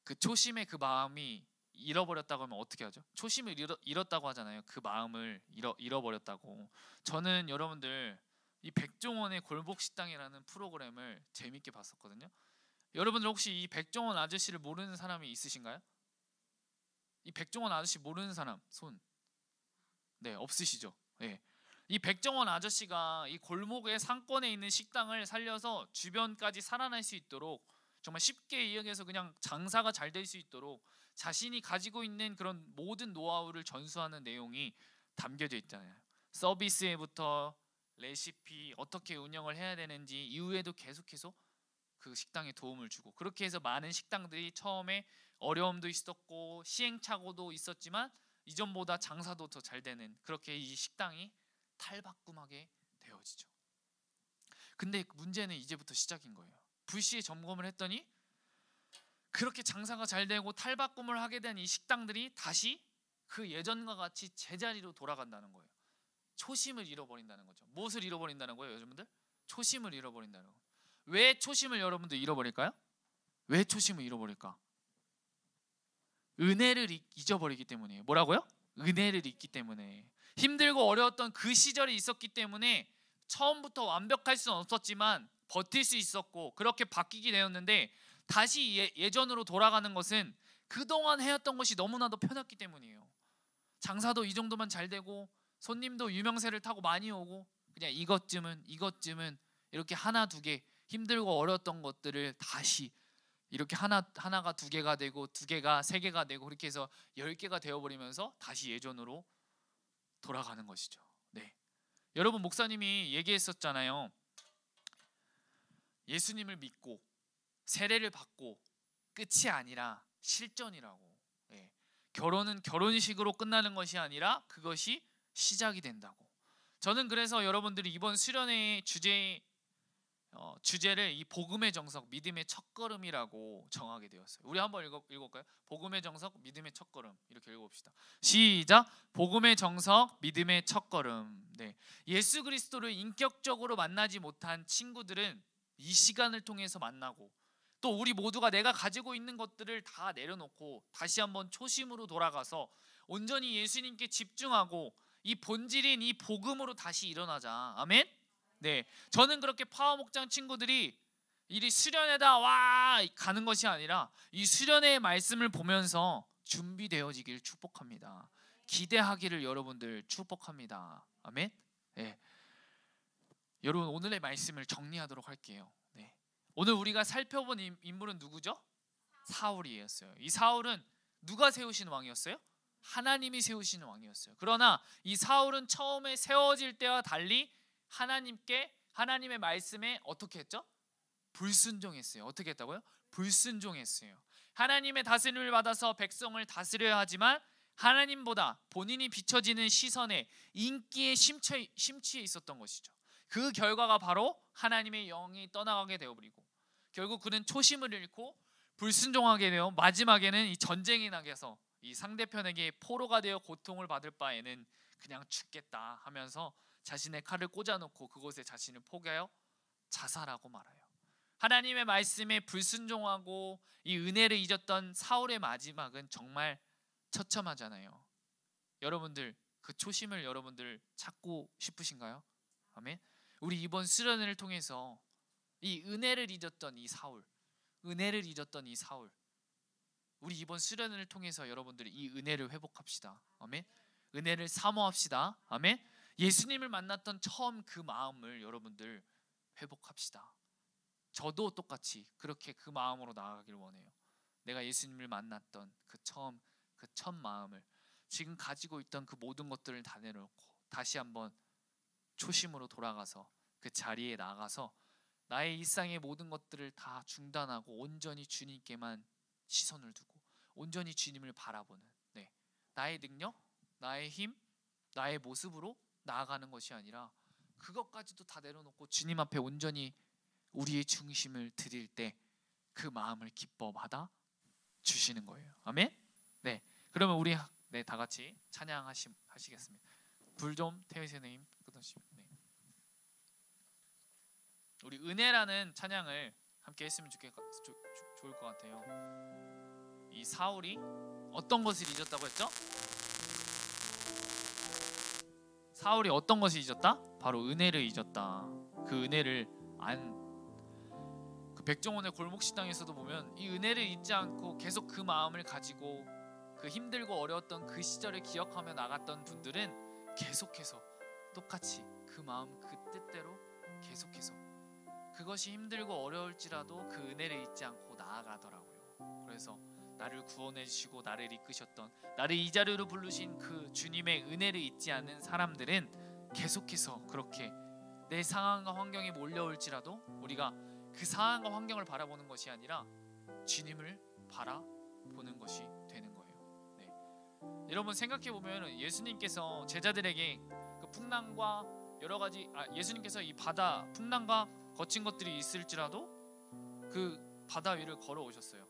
그 초심의 그 마음이 잃어버렸다고 하면 어떻게 하죠? 초심을 잃었다고 하잖아요. 그 마음을 잃어버렸다고. 저는 여러분들 이 백종원의 골목식당이라는 프로그램을 재밌게 봤었거든요. 여러분들 혹시 이 백종원 아저씨를 모르는 사람이 있으신가요? 이 백종원 아저씨 모르는 사람 손. 네, 없으시죠? 네. 이 백종원 아저씨가 이 골목의 상권에 있는 식당을 살려서 주변까지 살아날 수 있도록, 정말 쉽게 이야기해서 그냥 장사가 잘 될 수 있도록 자신이 가지고 있는 그런 모든 노하우를 전수하는 내용이 담겨져 있잖아요. 서비스에부터 레시피, 어떻게 운영을 해야 되는지, 이후에도 계속해서 그 식당에 도움을 주고, 그렇게 해서 많은 식당들이 처음에 어려움도 있었고 시행착오도 있었지만 이전보다 장사도 더 잘 되는, 그렇게 이 식당이 탈바꿈하게 되어지죠. 근데 문제는 이제부터 시작인 거예요. 불시에 점검을 했더니 그렇게 장사가 잘 되고 탈바꿈을 하게 된 이 식당들이 다시 그 예전과 같이 제자리로 돌아간다는 거예요. 초심을 잃어버린다는 거죠. 무엇을 잃어버린다는 거예요, 여러분들? 초심을 잃어버린다는 거예요. 왜 초심을 여러분들 잃어버릴까요? 왜 초심을 잃어버릴까? 은혜를 잊어버리기 때문이에요. 뭐라고요? 은혜를 잊기 때문에. 힘들고 어려웠던 그 시절이 있었기 때문에 처음부터 완벽할 수는 없었지만 버틸 수 있었고 그렇게 바뀌게 되었는데, 다시 예전으로 돌아가는 것은 그동안 해왔던 것이 너무나도 편했기 때문이에요. 장사도 이 정도만 잘 되고 손님도 유명세를 타고 많이 오고, 그냥 이것쯤은 이렇게 하나 두 개 힘들고 어려웠던 것들을 다시 이렇게 하나가 두 개가 되고 두 개가 세 개가 되고, 그렇게 해서 10개가 되어버리면서 다시 예전으로 돌아가는 것이죠. 네, 여러분, 목사님이 얘기했었잖아요. 예수님을 믿고 세례를 받고 끝이 아니라 실전이라고. 네, 결혼은 결혼식으로 끝나는 것이 아니라 그것이 시작이 된다고. 저는 그래서 여러분들이 이번 수련회의 주제를 이 복음의 정석, 믿음의 첫걸음이라고 정하게 되었어요. 우리 한번 읽어볼까요? 복음의 정석, 믿음의 첫걸음. 이렇게 읽어봅시다. 시작. 복음의 정석, 믿음의 첫걸음. 네, 예수 그리스도를 인격적으로 만나지 못한 친구들은 이 시간을 통해서 만나고, 또 우리 모두가 내가 가지고 있는 것들을 다 내려놓고 다시 한번 초심으로 돌아가서 온전히 예수님께 집중하고 이 본질인 이 복음으로 다시 일어나자. 아멘. 네, 저는 그렇게 파워 목장 친구들이 이 수련회다 와 가는 것이 아니라 이 수련회의 말씀을 보면서 준비되어지길 축복합니다. 기대하기를 여러분들 축복합니다. 아멘. 네, 여러분, 오늘의 말씀을 정리하도록 할게요. 네, 오늘 우리가 살펴본 인물은 누구죠? 사울이었어요. 이 사울은 누가 세우신 왕이었어요? 하나님이 세우시는 왕이었어요. 그러나 이 사울은 처음에 세워질 때와 달리 하나님의 말씀에 어떻게 했죠? 불순종했어요. 어떻게 했다고요? 불순종했어요. 하나님의 다스림을 받아서 백성을 다스려야 하지만 하나님보다 본인이 비춰지는 시선에, 인기에 심취해 있었던 것이죠. 그 결과가 바로 하나님의 영이 떠나가게 되어버리고 결국 그는 초심을 잃고 불순종하게 되어 마지막에는 이 전쟁이 나게서 이 상대편에게 포로가 되어 고통을 받을 바에는 그냥 죽겠다 하면서 자신의 칼을 꽂아놓고 그곳에 자신을 포기하여 자살하고 말아요. 하나님의 말씀에 불순종하고 이 은혜를 잊었던 사울의 마지막은 정말 처참하잖아요. 여러분들 그 초심을 여러분들 찾고 싶으신가요? 아멘. 우리 이번 수련회를 통해서 이 은혜를 잊었던 이 사울, 우리 이번 수련을 통해서 여러분들이 이 은혜를 회복합시다. 아멘. 은혜를 사모합시다. 아멘. 예수님을 만났던 처음 그 마음을 여러분들 회복합시다. 저도 똑같이 그렇게 그 마음으로 나아가길 원해요. 내가 예수님을 만났던 그 첫 마음을, 지금 가지고 있던 그 모든 것들을 다 내려놓고 다시 한번 초심으로 돌아가서 그 자리에 나가서 나의 일상의 모든 것들을 다 중단하고 온전히 주님께만 시선을 두고 온전히 주님을 바라보는, 나의 능력, 나의 힘, 나의 모습으로 나아가는 것이 아니라 그것까지도 다 내려놓고 주님 앞에 온전히 우리의 중심을 드릴 때 그 마음을 기뻐 받아 주시는 거예요. 아멘. 네, 그러면 우리 다 같이 찬양하시겠습니다. 불 좀 태희 선생님 끄시면. 우리 은혜라는 찬양을 함께 했으면 좋을 것 같아요. 이 사울이 어떤 것을 잊었다고 했죠? 사울이 어떤 것을 잊었다? 바로 은혜를 잊었다. 그 은혜를 그 백종원의 골목식당에서도 보면 이 은혜를 잊지 않고 계속 그 마음을 가지고 그 힘들고 어려웠던 그 시절을 기억하며 나갔던 분들은 계속해서 똑같이 그 마음 그 뜻대로 계속해서 그것이 힘들고 어려울지라도 그 은혜를 잊지 않고 나아가더라고요. 그래서 나를 구원해 주시고 나를 이끄셨던, 나를 이 자리로 부르신 그 주님의 은혜를 잊지 않는 사람들은 계속해서 그렇게 내 상황과 환경이 몰려올지라도 우리가 그 상황과 환경을 바라보는 것이 아니라 주님을 바라보는 것이 되는 거예요. 여러분 생각해 보면 예수님께서 제자들에게 그 풍랑과 여러 가지 예수님께서 이 바다 풍랑과 거친 것들이 있을지라도 그 바다 위를 걸어오셨어요.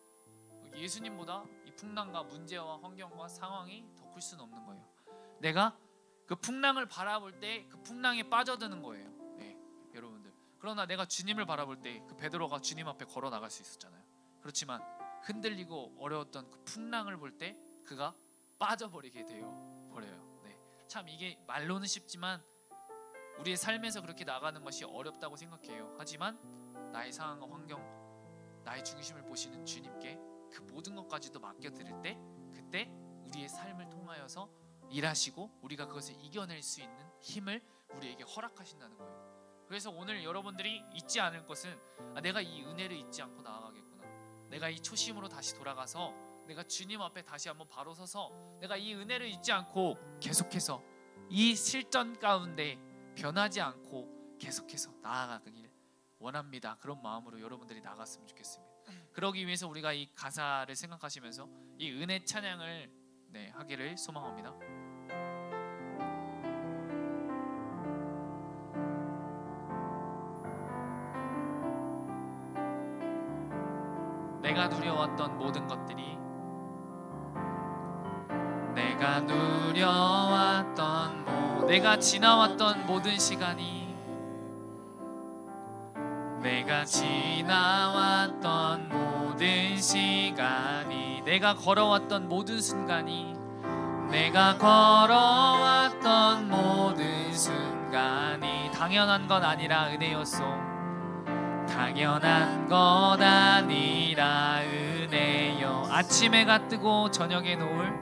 예수님보다 이 풍랑과 문제와 환경과 상황이 더 클 수는 없는 거예요. 내가 그 풍랑을 바라볼 때 그 풍랑에 빠져드는 거예요. 여러분들. 그러나 내가 주님을 바라볼 때 그 베드로가 주님 앞에 걸어 나갈 수 있었잖아요. 그렇지만 흔들리고 어려웠던 그 풍랑을 볼 때 그가 빠져버리게 되어 버려요. 참 이게 말로는 쉽지만 우리의 삶에서 그렇게 나가는 것이 어렵다고 생각해요. 하지만 나의 상황과 환경, 나의 중심을 보시는 주님께 그 모든 것까지도 맡겨드릴 때 그때 우리의 삶을 통하여서 일하시고 우리가 그것을 이겨낼 수 있는 힘을 우리에게 허락하신다는 거예요. 그래서 오늘 여러분들이 잊지 않을 것은 내가 이 은혜를 잊지 않고 나아가겠구나. 내가 이 초심으로 다시 돌아가서 내가 주님 앞에 다시 한번 바로 서서 내가 이 은혜를 잊지 않고 계속해서 이 실전 가운데 변하지 않고 계속해서 나아가길 원합니다. 그런 마음으로 여러분들이 나갔으면 좋겠습니다. 그러기 위해서 우리가 이 가사를 생각하시면서 이 은혜 찬양을 하기를 소망합니다. 내가 누려왔던 모든 것들이, 내가 누려왔던 내가 지나왔던 모든 시간이, 내가 지나왔던 모든 시간이, 내가 걸어왔던 모든 순간이, 내가 걸어왔던 모든 순간이 당연한 건 아니라 은혜였소. 당연한 건 아니라 은혜여. 아침 해가 뜨고 저녁에 노을,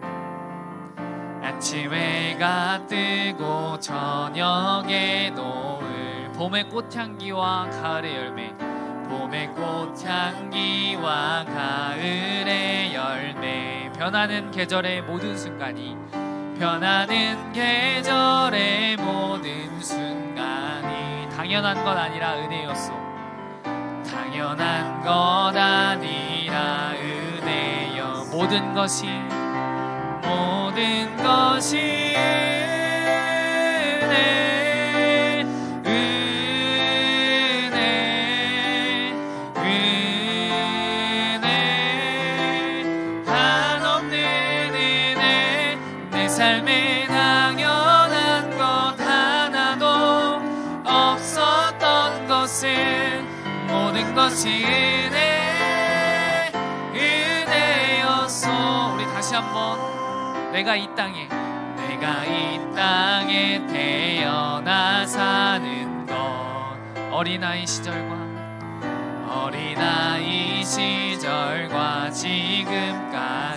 아침 해가 뜨고 저녁에 노을, 봄의 꽃향기와 가을의 열매, 봄의 꽃향기와 가을의 열매, 변하는 계절의 모든 순간이, 변하는 계절의 모든 순간이 당연한 건 아니라 은혜였소. 당연한 건 아니라 은혜여. 모든 것이 은혜, 한없는 은혜, 내 삶에 당연한 것 하나도 없었던 것은 모든 것이 은혜였소. 우리 다시 한번 내가 이 땅에 태어나 사는 것, 어린아이 시절과 지금까지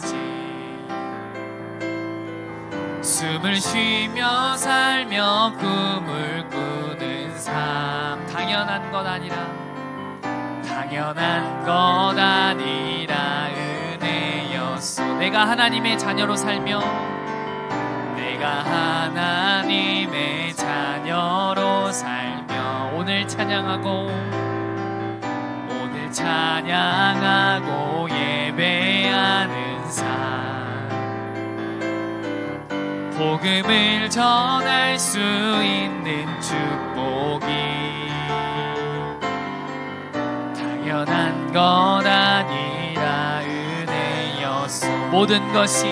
숨을 쉬며 살며 꿈을 꾸는 삶. 당연한 것 아니라 은혜였소. 내가 하나님의 자녀로 살며 내가 하나님의 자녀로 살며 오늘 찬양하고 예배하는 삶. 복음을 전할 수 있는 축복이 당연한 것 아니라 은혜였소. 모든 것이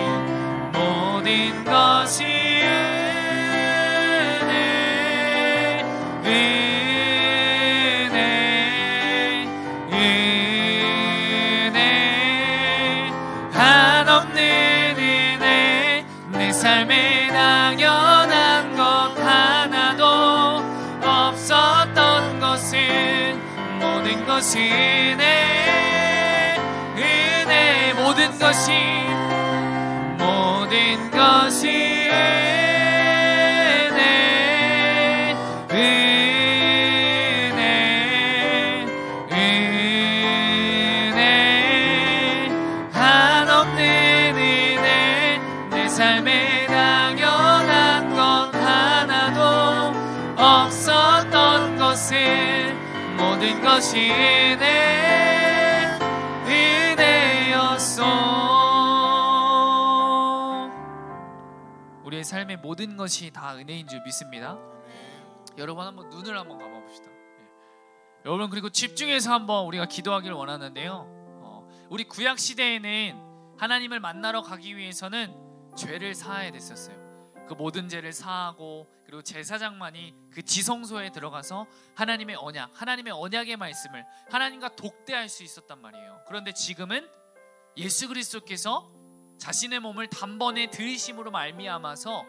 은혜, 한없는 은혜. 내 삶에 당연한 것 하나도 없었던 것은 모든 것이 은혜, 모든 것이 한없는 은혜. 내 삶에 당연한 것 하나도 없었던 것은 모든 것이 은혜였소. 우리의 삶의 모든 것이 다 은혜인 줄 믿습니다. 여러분 한번 눈을 한번 감아 봅시다. 여러분 그리고 집중해서 한번 우리가 기도하기를 원하는데요. 우리 구약 시대에는 하나님을 만나러 가기 위해서는 죄를 사해야 됐었어요. 그 모든 죄를 사하고 그리고 제사장만이 그 지성소에 들어가서 하나님의 언약의 말씀을 하나님과 독대할 수 있었단 말이에요. 그런데 지금은 예수 그리스도께서 자신의 몸을 단번에 들이심으로 말미암아서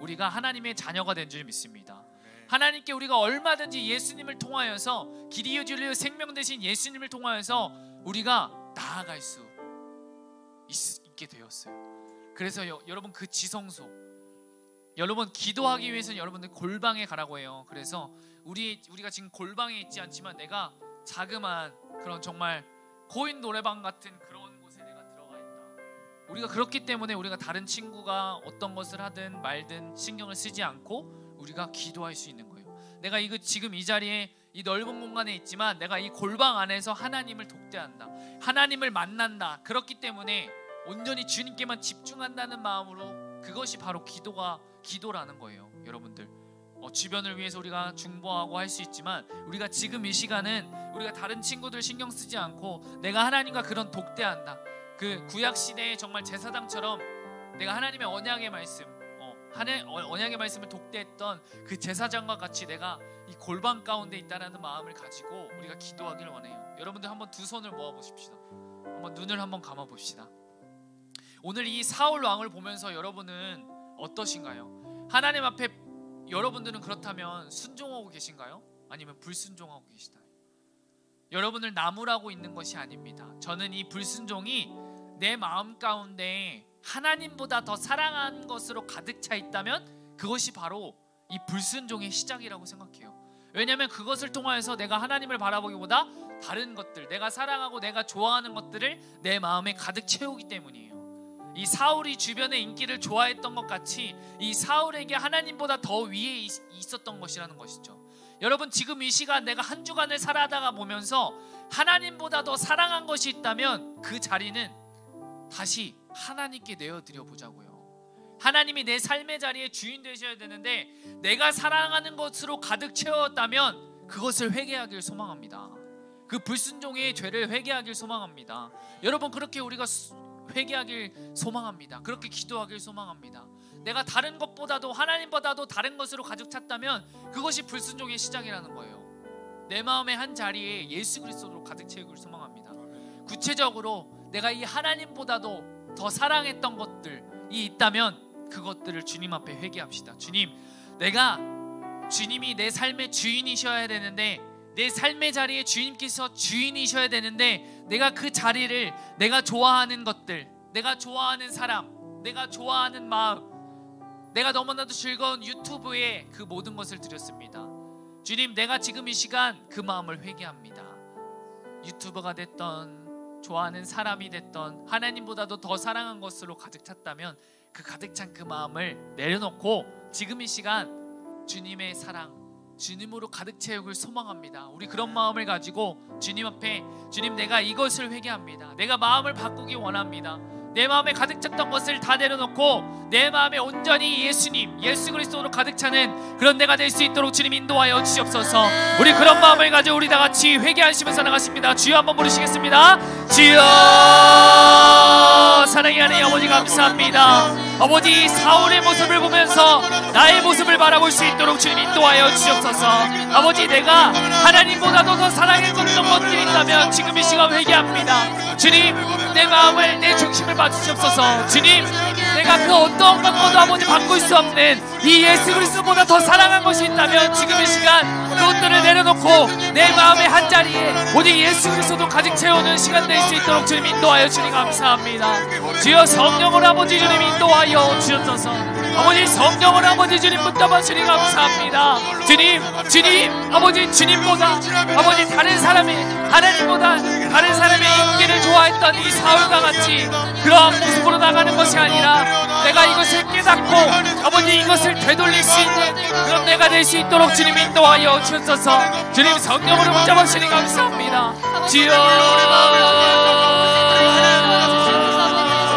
우리가 하나님의 자녀가 된 줄 믿습니다. 하나님께 우리가 얼마든지 예수님을 통하여서 길이요 진리요 생명 되신 예수님을 통하여서 우리가 나아갈 수 있게 되었어요. 그래서 여러분 그 지성소, 여러분 기도하기 위해서는 여러분들 골방에 가라고 해요. 그래서 우리가 지금 골방에 있지 않지만 내가 자그마한 그런 정말 코인 노래방 같은 그런 곳에 내가 들어가 있다. 우리가 그렇기 때문에 우리가 다른 친구가 어떤 것을 하든 말든 신경을 쓰지 않고 우리가 기도할 수 있는 거예요. 내가 지금 이 자리에 이 넓은 공간에 있지만 내가 이 골방 안에서 하나님을 독대한다, 하나님을 만난다. 그렇기 때문에 온전히 주님께만 집중한다는 마음으로 그것이 바로 기도라는 거예요. 여러분들 주변을 위해서 우리가 중보하고 할 수 있지만 우리가 지금 이 시간은 우리가 다른 친구들 신경 쓰지 않고 내가 하나님과 그런 독대한다. 그 구약 시대에 정말 제사장처럼 내가 하나님의 언약의 말씀을 독대했던 그 제사장과 같이 내가 이 골방 가운데 있다라는 마음을 가지고 우리가 기도하기를 원해요. 여러분들 한번 두 손을 모아 보십시다. 한번 눈을 한번 감아 봅시다. 오늘 이 사울 왕을 보면서 여러분은 어떠신가요? 하나님 앞에 여러분들은 그렇다면 순종하고 계신가요? 아니면 불순종하고 계시나요? 여러분을 나무라고 있는 것이 아닙니다. 저는 이 불순종이 내 마음 가운데 하나님보다 더 사랑하는 것으로 가득 차 있다면 그것이 바로 이 불순종의 시작이라고 생각해요. 왜냐하면 그것을 통하여서 내가 하나님을 바라보기보다 다른 것들, 내가 사랑하고 내가 좋아하는 것들을 내 마음에 가득 채우기 때문이에요. 이 사울이 주변의 인기를 좋아했던 것 같이 이 사울에게 하나님보다 더 위에 있었던 것이라는 것이죠. 여러분 지금 이 시간 내가 한 주간을 살아가다 보면서 하나님보다 더 사랑한 것이 있다면 그 자리는 다시 하나님께 내어드려 보자고요. 하나님이 내 삶의 자리에 주인 되셔야 되는데 내가 사랑하는 것으로 가득 채웠다면 그것을 회개하길 소망합니다. 그 불순종의 죄를 회개하길 소망합니다. 여러분 그렇게 우리가 회개하길 소망합니다. 그렇게 기도하길 소망합니다. 내가 다른 것보다도 하나님보다도 다른 것으로 가득 찼다면 그것이 불순종의 시작이라는 거예요. 내 마음의 한 자리에 예수 그리스도로 가득 채우길 소망합니다. 구체적으로 내가 이 하나님보다도 더 사랑했던 것들이 있다면 그것들을 주님 앞에 회개합시다. 주님이 내 삶의 주인이셔야 되는데 내 삶의 자리에 주님께서 주인이셔야 되는데 내가 그 자리를 내가 좋아하는 것들, 내가 좋아하는 사람, 내가 좋아하는 마음, 내가 너무나도 즐거운 유튜브에 그 모든 것을 드렸습니다. 주님, 내가 지금 이 시간 그 마음을 회개합니다. 유튜버가 됐던, 좋아하는 사람이 됐던, 하나님보다도 더 사랑한 것으로 가득 찼다면 그 가득 찬 그 마음을 내려놓고 지금 이 시간 주님의 사랑, 주님으로 가득 채우길 소망합니다. 우리 그런 마음을 가지고 주님 앞에, 주님, 내가 이것을 회개합니다. 내가 마음을 바꾸기 원합니다. 내 마음에 가득 찼던 것을 다 내려놓고 내 마음에 온전히 예수님, 예수 그리스도로 가득 차는 그런 내가 될 수 있도록 주님 인도하여 주시옵소서. 우리 그런 마음을 가지고 우리 다 같이 회개하시면서 나가십니다. 주여 한번 부르시겠습니다. 주여, 사랑의 하나님 아버지 감사합니다. 아버지, 사울의 모습을 보면서 나의 모습을 바라볼 수 있도록 주님 인도하여 주시옵소서. 아버지, 내가 하나님보다도 더 사랑했었던 것들이 있다면 지금 이 시간 회개합니다. 주님, 내 마음을, 내 중심을 봐주시옵소서. 주님, 내가 그 어떤 것보다 아버지 바꿀 수 없는 이 예수 그리스도보다 더 사랑한 것이 있다면 지금 이 시간 그것들을 내려놓고 내 마음의 한자리에 오직 예수 그리스도도 가득 채우는 시간 될 수 있도록 주님 인도하여 주님 감사합니다. 주여, 성령을 아버지 주님 인도하여 주옵소서. 아버지, 성령을 아버지 주님 붙잡아 주님 감사합니다. 주님, 아버지, 주님보다 아버지 다른 사람이, 하나님보다 다른 사람의 인기를 좋아했던 이 사울과 같이 그러한 모습으로 나가는 것이 아니라 내가 이것을 깨닫고 아버지 이것을 되돌릴 수 있는 그런 내가 될 수 있도록 주님 인도하여 주옵소서. 주님, 성령으로 붙잡아 주님 감사합니다. 주여,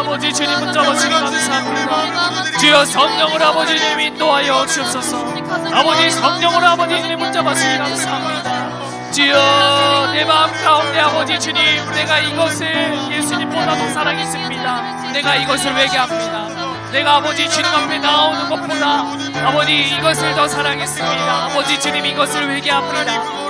아버지 주님 붙잡아 주님 감사합니다. 주여, 성령으로 아버지 주님 인도하여 주옵소서. 아버지, 성령으로 아버지 주님 붙잡아 주님 감사합니다. 주여, 내 마음 가운데 아버지 주님, 내가 이것을 예수님보다 더 사랑했습니다. 내가 이것을 회개합니다. 내가 아버지 주님 앞에 나오는 것보다 아버지 이것을 더 사랑했습니다. 아버지 주님, 이것을 회개합니다.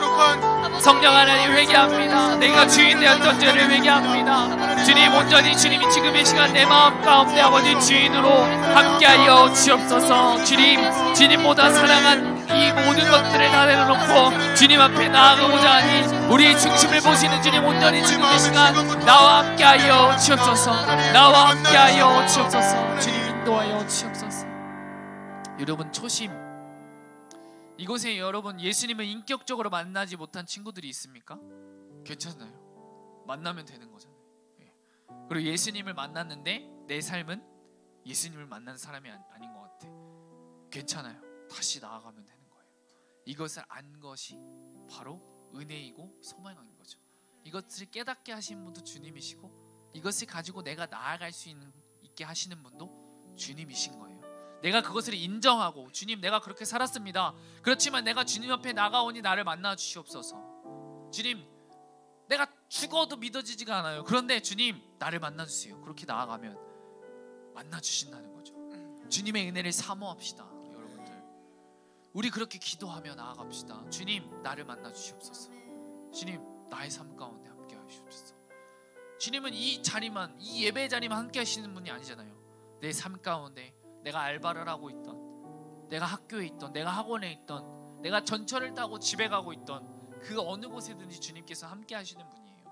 성령 하나님 회개합니다. 내가 주인 되었던 죄를 회개합니다. 주님, 온전히 주님이 지금 이 시간 내 마음 가운데 아버지 주인으로 함께하여 주옵소서. 주님보다 사랑한 이 모든 것들을 다 내려놓고 주님 앞에 나아가고자 하니 우리의 중심을 보시는 주님, 온전히 지금 이 시간 나와 함께하여 주옵소서. 나와 함께하여 주옵소서. 주님 인도하여 주옵소서. 여러분, 초심, 이곳에 여러분 예수님을 인격적으로 만나지 못한 친구들이 있습니까? 괜찮아요. 만나면 되는 거잖아요. 그리고 예수님을 만났는데 내 삶은 예수님을 만난 사람이 아닌 것 같아. 괜찮아요. 다시 나아가면 되는 거예요. 이것을 안 것이 바로 은혜이고 소망인 거죠. 이것을 깨닫게 하신 분도 주님이시고 이것을 가지고 내가 나아갈 수 있게 하시는 분도 주님이신 거예요. 내가 그것을 인정하고, 주님, 내가 그렇게 살았습니다. 그렇지만 내가 주님 앞에 나가오니 나를 만나 주시옵소서. 주님, 내가 죽어도 믿어지지가 않아요. 그런데 주님, 나를 만나주세요. 그렇게 나아가면 만나주신다는 거죠. 주님의 은혜를 사모합시다. 여러분들, 우리 그렇게 기도하며 나아갑시다. 주님, 나를 만나주시옵소서. 주님, 나의 삶 가운데 함께 하시옵소서. 주님은 이 자리만, 이 예배 자리만 함께 하시는 분이 아니잖아요. 내 삶 가운데 내가 알바를 하고 있던, 내가 학교에 있던, 내가 학원에 있던, 내가 전철을 타고 집에 가고 있던 그 어느 곳에든지 주님께서 함께 하시는 분이에요.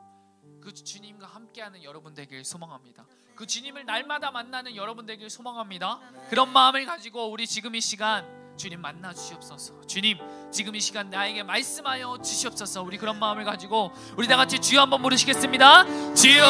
그 주님과 함께하는 여러분 되길 소망합니다. 그 주님을 날마다 만나는 여러분 되길 소망합니다. 그런 마음을 가지고 우리 지금 이 시간 주님 만나 주시옵소서. 주님, 지금 이 시간 나에게 말씀하여 주시옵소서. 우리 그런 마음을 가지고 우리 다 같이 주여 한번 부르시겠습니다. 주여,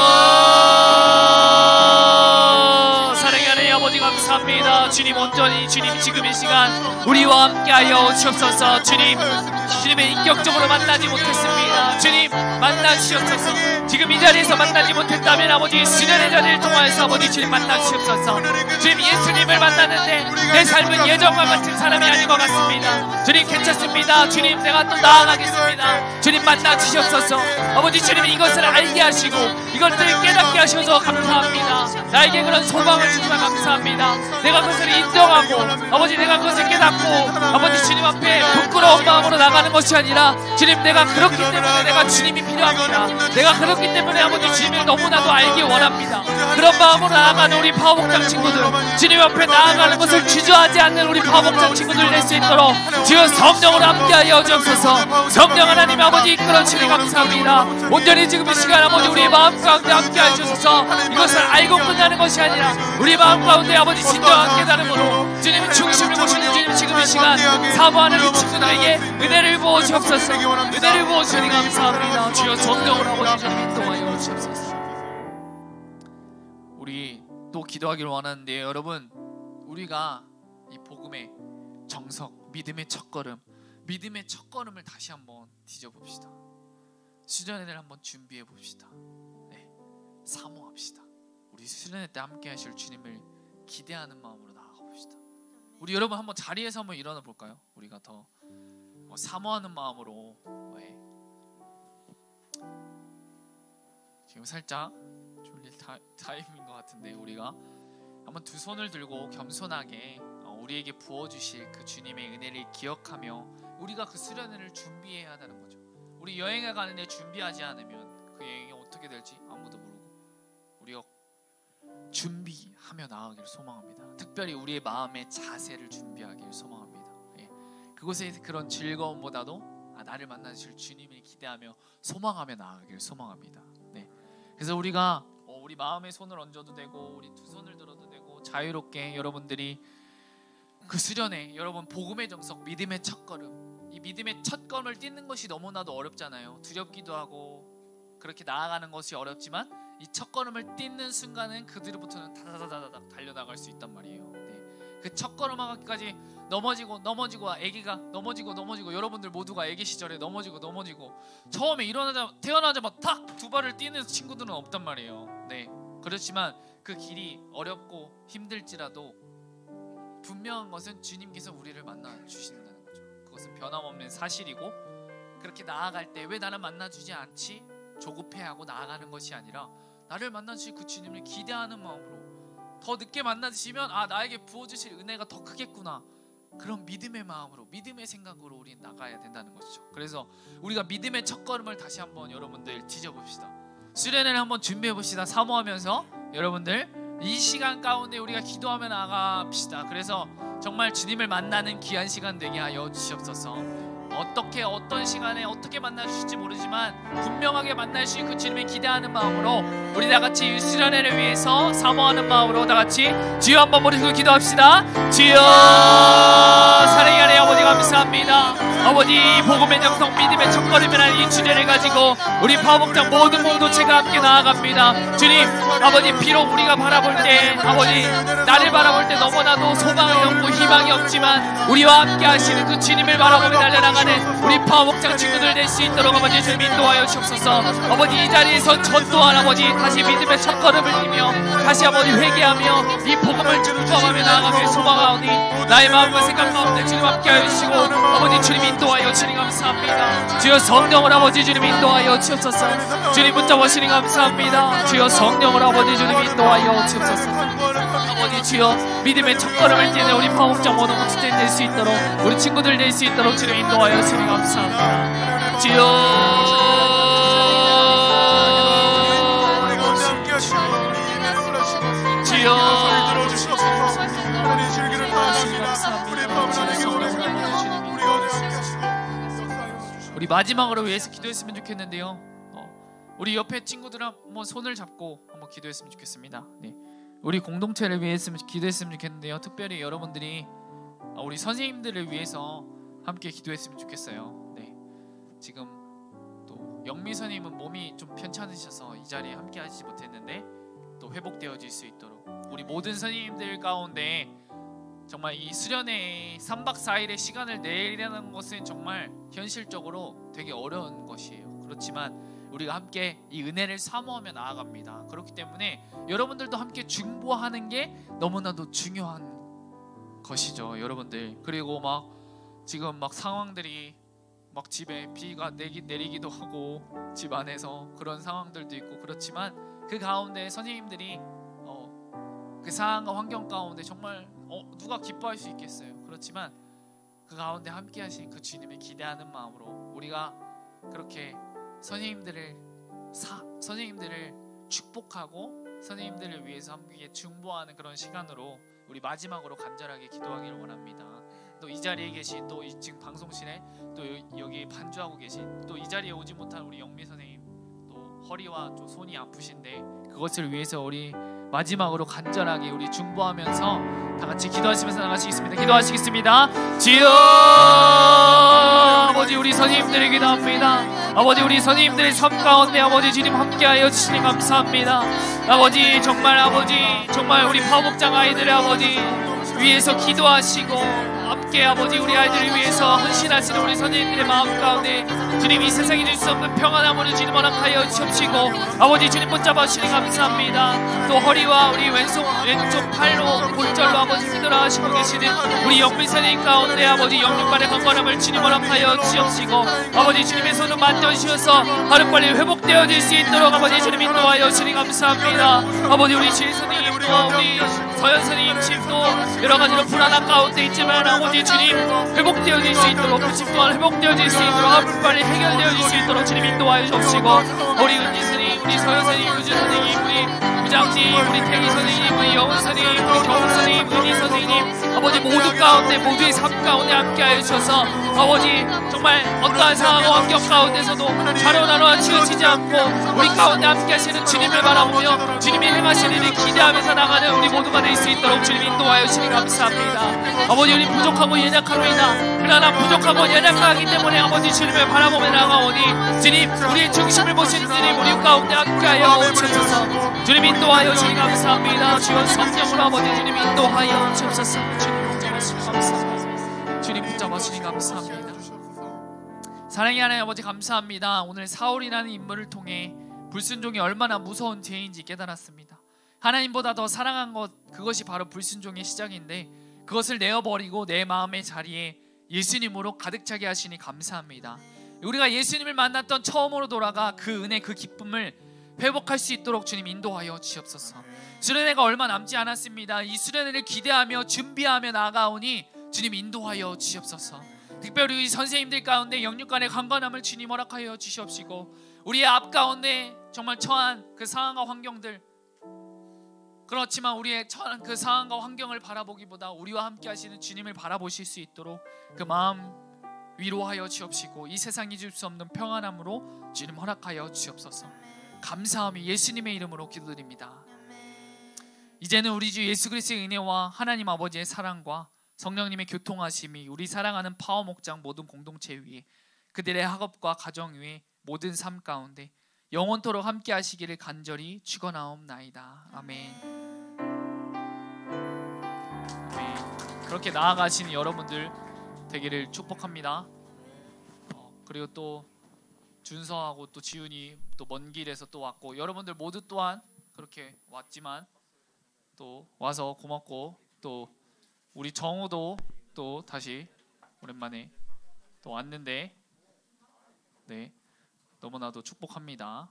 사랑의 하나님 아버지 감사합니다. 주님, 온전히 주님 지금 이 시간 우리와 함께하여 주옵소서. 주님의 인격적으로 만나지 못했습니다. 주님, 만나 주시옵소서. 지금 이 자리에서 만나지 못했다면 아버지 수련의 자리를 통하여서 아버지 주님 만나 주시옵소서. 주님, 예수님을 만났는데 내 삶은 예전과 같은 사람이 아닌 것 같습니다. 주님, 괜찮습니다. 주님, 내가 또 나아가겠습니다. 주님, 만나 주시옵소서. 아버지 주님, 이것을 알게 하시고 이것들을 깨닫게 하셔서 감사합니다. 나에게 그런 소망을 주셔서 감사합니다. 내가 그것을 인정하고 아버지 내가 그것을 깨닫고 아버지 주님 앞에 부끄러운 마음으로 나가는 것이 아니라 주님, 내가 그렇기 때문에 내가 주님이 필요합니다. 내가 그렇기 때문에 아버지 주님을 너무나도 알기 원합니다. 그런 마음으로 나아가는 우리 파워복장 친구들, 주님 앞에 나아가는 것을 주저하지 않는 우리 파워복장 친구들 될 수 있도록 주여 성령으로 함께하여 주옵소서. 성령 하나님 아버지 이끌어 주니 감사합니다. 온전히 지금 이 시간 아버지 우리의 마음 가운데 함께하여 주소서. 이것을 알고 끝나는 것이 아니라 우리 마음 가운데 아버지 진정한 깨달음으로 주님의 중심을 보시는 주님, 지금 이 시간 사모하는 이 친구들에게 은혜를 부어주옵소서. 은혜를 부어주니 감사합니다. 주여 성령으로 아버지 좀 인도하여 주옵소서. 우리 또 기도하기를 원하는데, 여러분, 우리가 이 복음의 정석, 믿음의 첫걸음, 믿음의 첫걸음을 다시 한번 뒤져봅시다. 수련회를 한번 준비해 봅시다. 네, 사모합시다. 우리 수련회 때 함께 하실 주님을 기대하는 마음으로 나아가 봅시다. 우리 여러분 한번 자리에서 한번 일어나 볼까요? 우리가 더 사모하는 마음으로. 네. 지금 살짝 졸릴 타임인 것 같은데, 우리가 한번 두 손을 들고 겸손하게 우리에게 부어주실 그 주님의 은혜를 기억하며 우리가 그 수련회를 준비해야 한다는 거죠. 우리 여행을 가는데 준비하지 않으면 그 여행이 어떻게 될지 아무도 모르고, 우리가 준비하며 나아가기를 소망합니다. 특별히 우리의 마음의 자세를 준비하기를 소망합니다. 예. 그곳에 그런 즐거움보다도 나를 만나실 주님을 기대하며 소망하며 나아가기를 소망합니다. 네. 그래서 우리가 우리 마음에 손을 얹어도 되고 우리 두 손을 들어도 되고 자유롭게 여러분들이 그 수련회, 여러분 복음의 정석, 믿음의 첫걸음, 이 믿음의 첫걸음을 딛는 것이 너무나도 어렵잖아요. 두렵기도 하고 그렇게 나아가는 것이 어렵지만 이 첫걸음을 딛는 순간은 그들부터는 다다다다닥 달려나갈 수 있단 말이에요. 네. 그 첫걸음 하기까지 넘어지고 아기가 넘어지고 여러분들 모두가 아기 시절에 넘어지고 처음에 태어나자마자 탁 두 발을 띄는 친구들은 없단 말이에요. 네. 그렇지만 그 길이 어렵고 힘들지라도 분명한 것은 주님께서 우리를 만나 주신다는 거죠. 그것은 변함없는 사실이고, 그렇게 나아갈 때 왜 나를 만나주지 않지? 조급해하고 나아가는 것이 아니라 나를 만나주실 그 주님을 기대하는 마음으로, 더 늦게 만나주시면 나에게 부어주실 은혜가 더 크겠구나, 그런 믿음의 마음으로, 믿음의 생각으로 우리 나가야 된다는 것이죠. 그래서 우리가 믿음의 첫걸음을 다시 한번 여러분들 뒤져봅시다. 수련회를 한번 준비해봅시다. 사모하면서 여러분들 이 시간 가운데 우리가 기도하며 나갑시다. 그래서 정말 주님을 만나는 귀한 시간 되게 하여 주시옵소서. 어떤 시간에 어떻게 만나주실지 모르지만 분명하게 만나실 그 주님을 기대하는 마음으로 우리 다같이 수련회를 위해서 사모하는 마음으로 다같이 주여 한번 모르시고 기도합시다. 주여, 사랑의 하나님 아버지 감사합니다. 아버지 복음의 정성, 믿음의 첫걸음이라는 이 주제를 가지고 우리 파워복장 모든 공동체가 함께 나아갑니다. 주님, 아버지 비록 우리가 바라볼 때, 아버지 나를 바라볼 때 너무나도 소망이 없고 희망이 없지만 우리와 함께 하시는 그 주님을 바라보며 달려나가는 우리 파워복장 친구들 될 수 있도록 아버지 주님 인도하여 주옵소서. 아버지 이 자리에서 전 또한 아버지 다시 믿음의 첫걸음을 뛰며 다시 아버지 회개하며 이 복음을 증거하며 나아가길 소망하오니 나의 마음과 생각 가운데 주님 함께하여 주시고 아버지 주님 인도하여 주님 감사합니다. 주여 성령으로 아버지 주님 인도하여 주옵소서. 주님 붙잡으시니 감사합니다. 주여 성령으로 아버지 주님 인도하여 주옵소서. 아버지 주여 믿음의 첫걸음을 뛰는 우리 파워복장 모든 공동체 될 수 있도록, 우리 친구들 될 수 있도록 주님 인도하여 주님 감사합니다. 주여 우리 마지막으로 위해서 기도했으면 좋겠는데요. 우리 옆에 친구들 한번 손을 잡고 한번 기도했으면 좋겠습니다. 네. 우리 공동체를 위해서 기도했으면 좋겠는데요. 특별히 여러분들이 우리 선생님들을 위해서 함께 기도했으면 좋겠어요. 네. 지금 또 영미 선생님은 몸이 좀 편찮으셔서 이 자리에 함께 하지 못했는데 또 회복되어질 수 있도록 우리 모든 선생님들 가운데 정말 이 수련회에 3박 4일의 시간을 내리라는 것은 정말 현실적으로 되게 어려운 것이에요. 그렇지만 우리가 함께 이 은혜를 사모하며 나아갑니다. 그렇기 때문에 여러분들도 함께 중보하는 게 너무나도 중요한 것이죠, 여러분들. 그리고 지금 상황들이 집에 비가 내리기도 하고 집 안에서 그런 상황들도 있고 그렇지만 그 가운데 선생님들이 그 상황과 환경 가운데 정말 누가 기뻐할 수 있겠어요. 그렇지만 그 그 가운데 함께 하신 그 주님을 기대하는 마음으로 우리가 그렇게 선생님들을 축복하고 선생님들을 위해서 함께 중보하는 그런 시간으로 우리 마지막으로 간절하게 기도하기를 원합니다. 또 이 자리에 계신 또 지금 방송실에 또 여기 반주하고 계신 또 이 자리에 오지 못한 우리 영미 선생님 또 허리와 또 손이 아프신데 그것을 위해서 우리 마지막으로 간절하게 우리 중보하면서 다 같이 기도하시면서 나가시겠습니다. 기도하시겠습니다. 주여 아버지 우리 선생님들을 기도합니다. 아버지 우리 선생님들의 삶 가운데 아버지 주님 함께하여 주시니 감사합니다. 아버지 정말 우리 파업장 아이들의 아버지 위해서 기도하시고 함께 아버지 우리 아이들을 위해서 헌신하시는 우리 선생님들의 마음 가운데 주님 이 세상에 줄 수 없는 평안함으로 주님 허락하여 주옵시고 아버지 주님 붙잡아 주시니 감사합니다. 또 허리와 우리 왼쪽 팔로 골절로 아버지 힘들어하시고 계시는 우리 영민 선생님 가운데 아버지 영육간의 건강함을 주님 허락하여 주옵시고 아버지 주님의 손을 만져주셔서 하루빨리 회복되어질 수 있도록 아버지 주님 인도하여 주시니 감사합니다. 아버지 우리 지혜 선생님 또 우리 서현 선생님 집도 여러 가지로 불안한 가운데 있지만 아버지 주님 회복되어질 수 있도록 그 집 또한 회복되어질 수 있도록 하루빨리 해결되어질 수 있도록 주님 인도하여 주옵시고 우리 은지 선생님 우리 서현 선생님 우주 선생님 우리 부장님 우리 태기 선생님 우리 영은 선생님 우리 경훈 선생님 은희 선생님 아버지 모두 가운데 모두의 삶 가운데 함께하여 주셔서 아버지 정말 어떠한 상황과 환경 가운데서도 자로나로와 치우치지 않고 우리 가운데 함께하시는 주님을 바라보며 주님이 행하시는 일을 기대하면서 나가는 우리 모두가 될 수 있도록 주님 인도하여 주시니 감사합니다. 아버지 우리 부족하고 연약합니다. 그러나 부족하고 연약하기 때문에 아버지 주님을 바라보며 나가오니 주님 우리의 중심을 보신 주님 우리 가운데 함께하여 주셔서 주님 인도하여 주시니 감사합니다. 주여 성령으로 아버지 주님 인도하여 주셔서 주님 붙잡아주시니 감사합니다. 주님 붙잡아주시니 감사합니다. 사랑의 하나님 아버지 감사합니다. 오늘 사울이라는 인물을 통해 불순종이 얼마나 무서운 죄인지 깨달았습니다. 하나님보다 더 사랑한 것 그것이 바로 불순종의 시작인데 그것을 내어버리고 내 마음의 자리에 예수님으로 가득 차게 하시니 감사합니다. 우리가 예수님을 만났던 처음으로 돌아가 그 은혜 그 기쁨을 회복할 수 있도록 주님 인도하여 주시옵소서. 수련회가 얼마 남지 않았습니다. 이 수련회를 기대하며 준비하며 나아가오니 주님 인도하여 주시옵소서. 특별히 우리 선생님들 가운데 영육간의 강건함을 주님 허락하여 주시옵시고 우리의 앞 가운데 정말 처한 그 상황과 환경들 그렇지만 우리의 처한 그 상황과 환경을 바라보기보다 우리와 함께 하시는 주님을 바라보실 수 있도록 그 마음 위로하여 주옵시고 이 세상이 줄 수 없는 평안함으로 주님 허락하여 주옵소서. 감사함이 예수님의 이름으로 기도드립니다. 이제는 우리 주 예수 그리스도의 은혜와 하나님 아버지의 사랑과 성령님의 교통하심이 우리 사랑하는 파워 목장 모든 공동체 위에 그들의 학업과 가정 위에 모든 삶 가운데 영원토록 함께 하시기를 간절히 축원하옵나이다. 아멘. 아멘. 그렇게 나아가시는 여러분들 되기를 축복합니다. 그리고 또 준서하고 또 지훈이 또 먼 길에서 또 왔고 여러분들 모두 또한 그렇게 왔지만 또 와서 고맙고 또 우리 정우도 또 다시 오랜만에 또 왔는데 네 너무나도 축복합니다.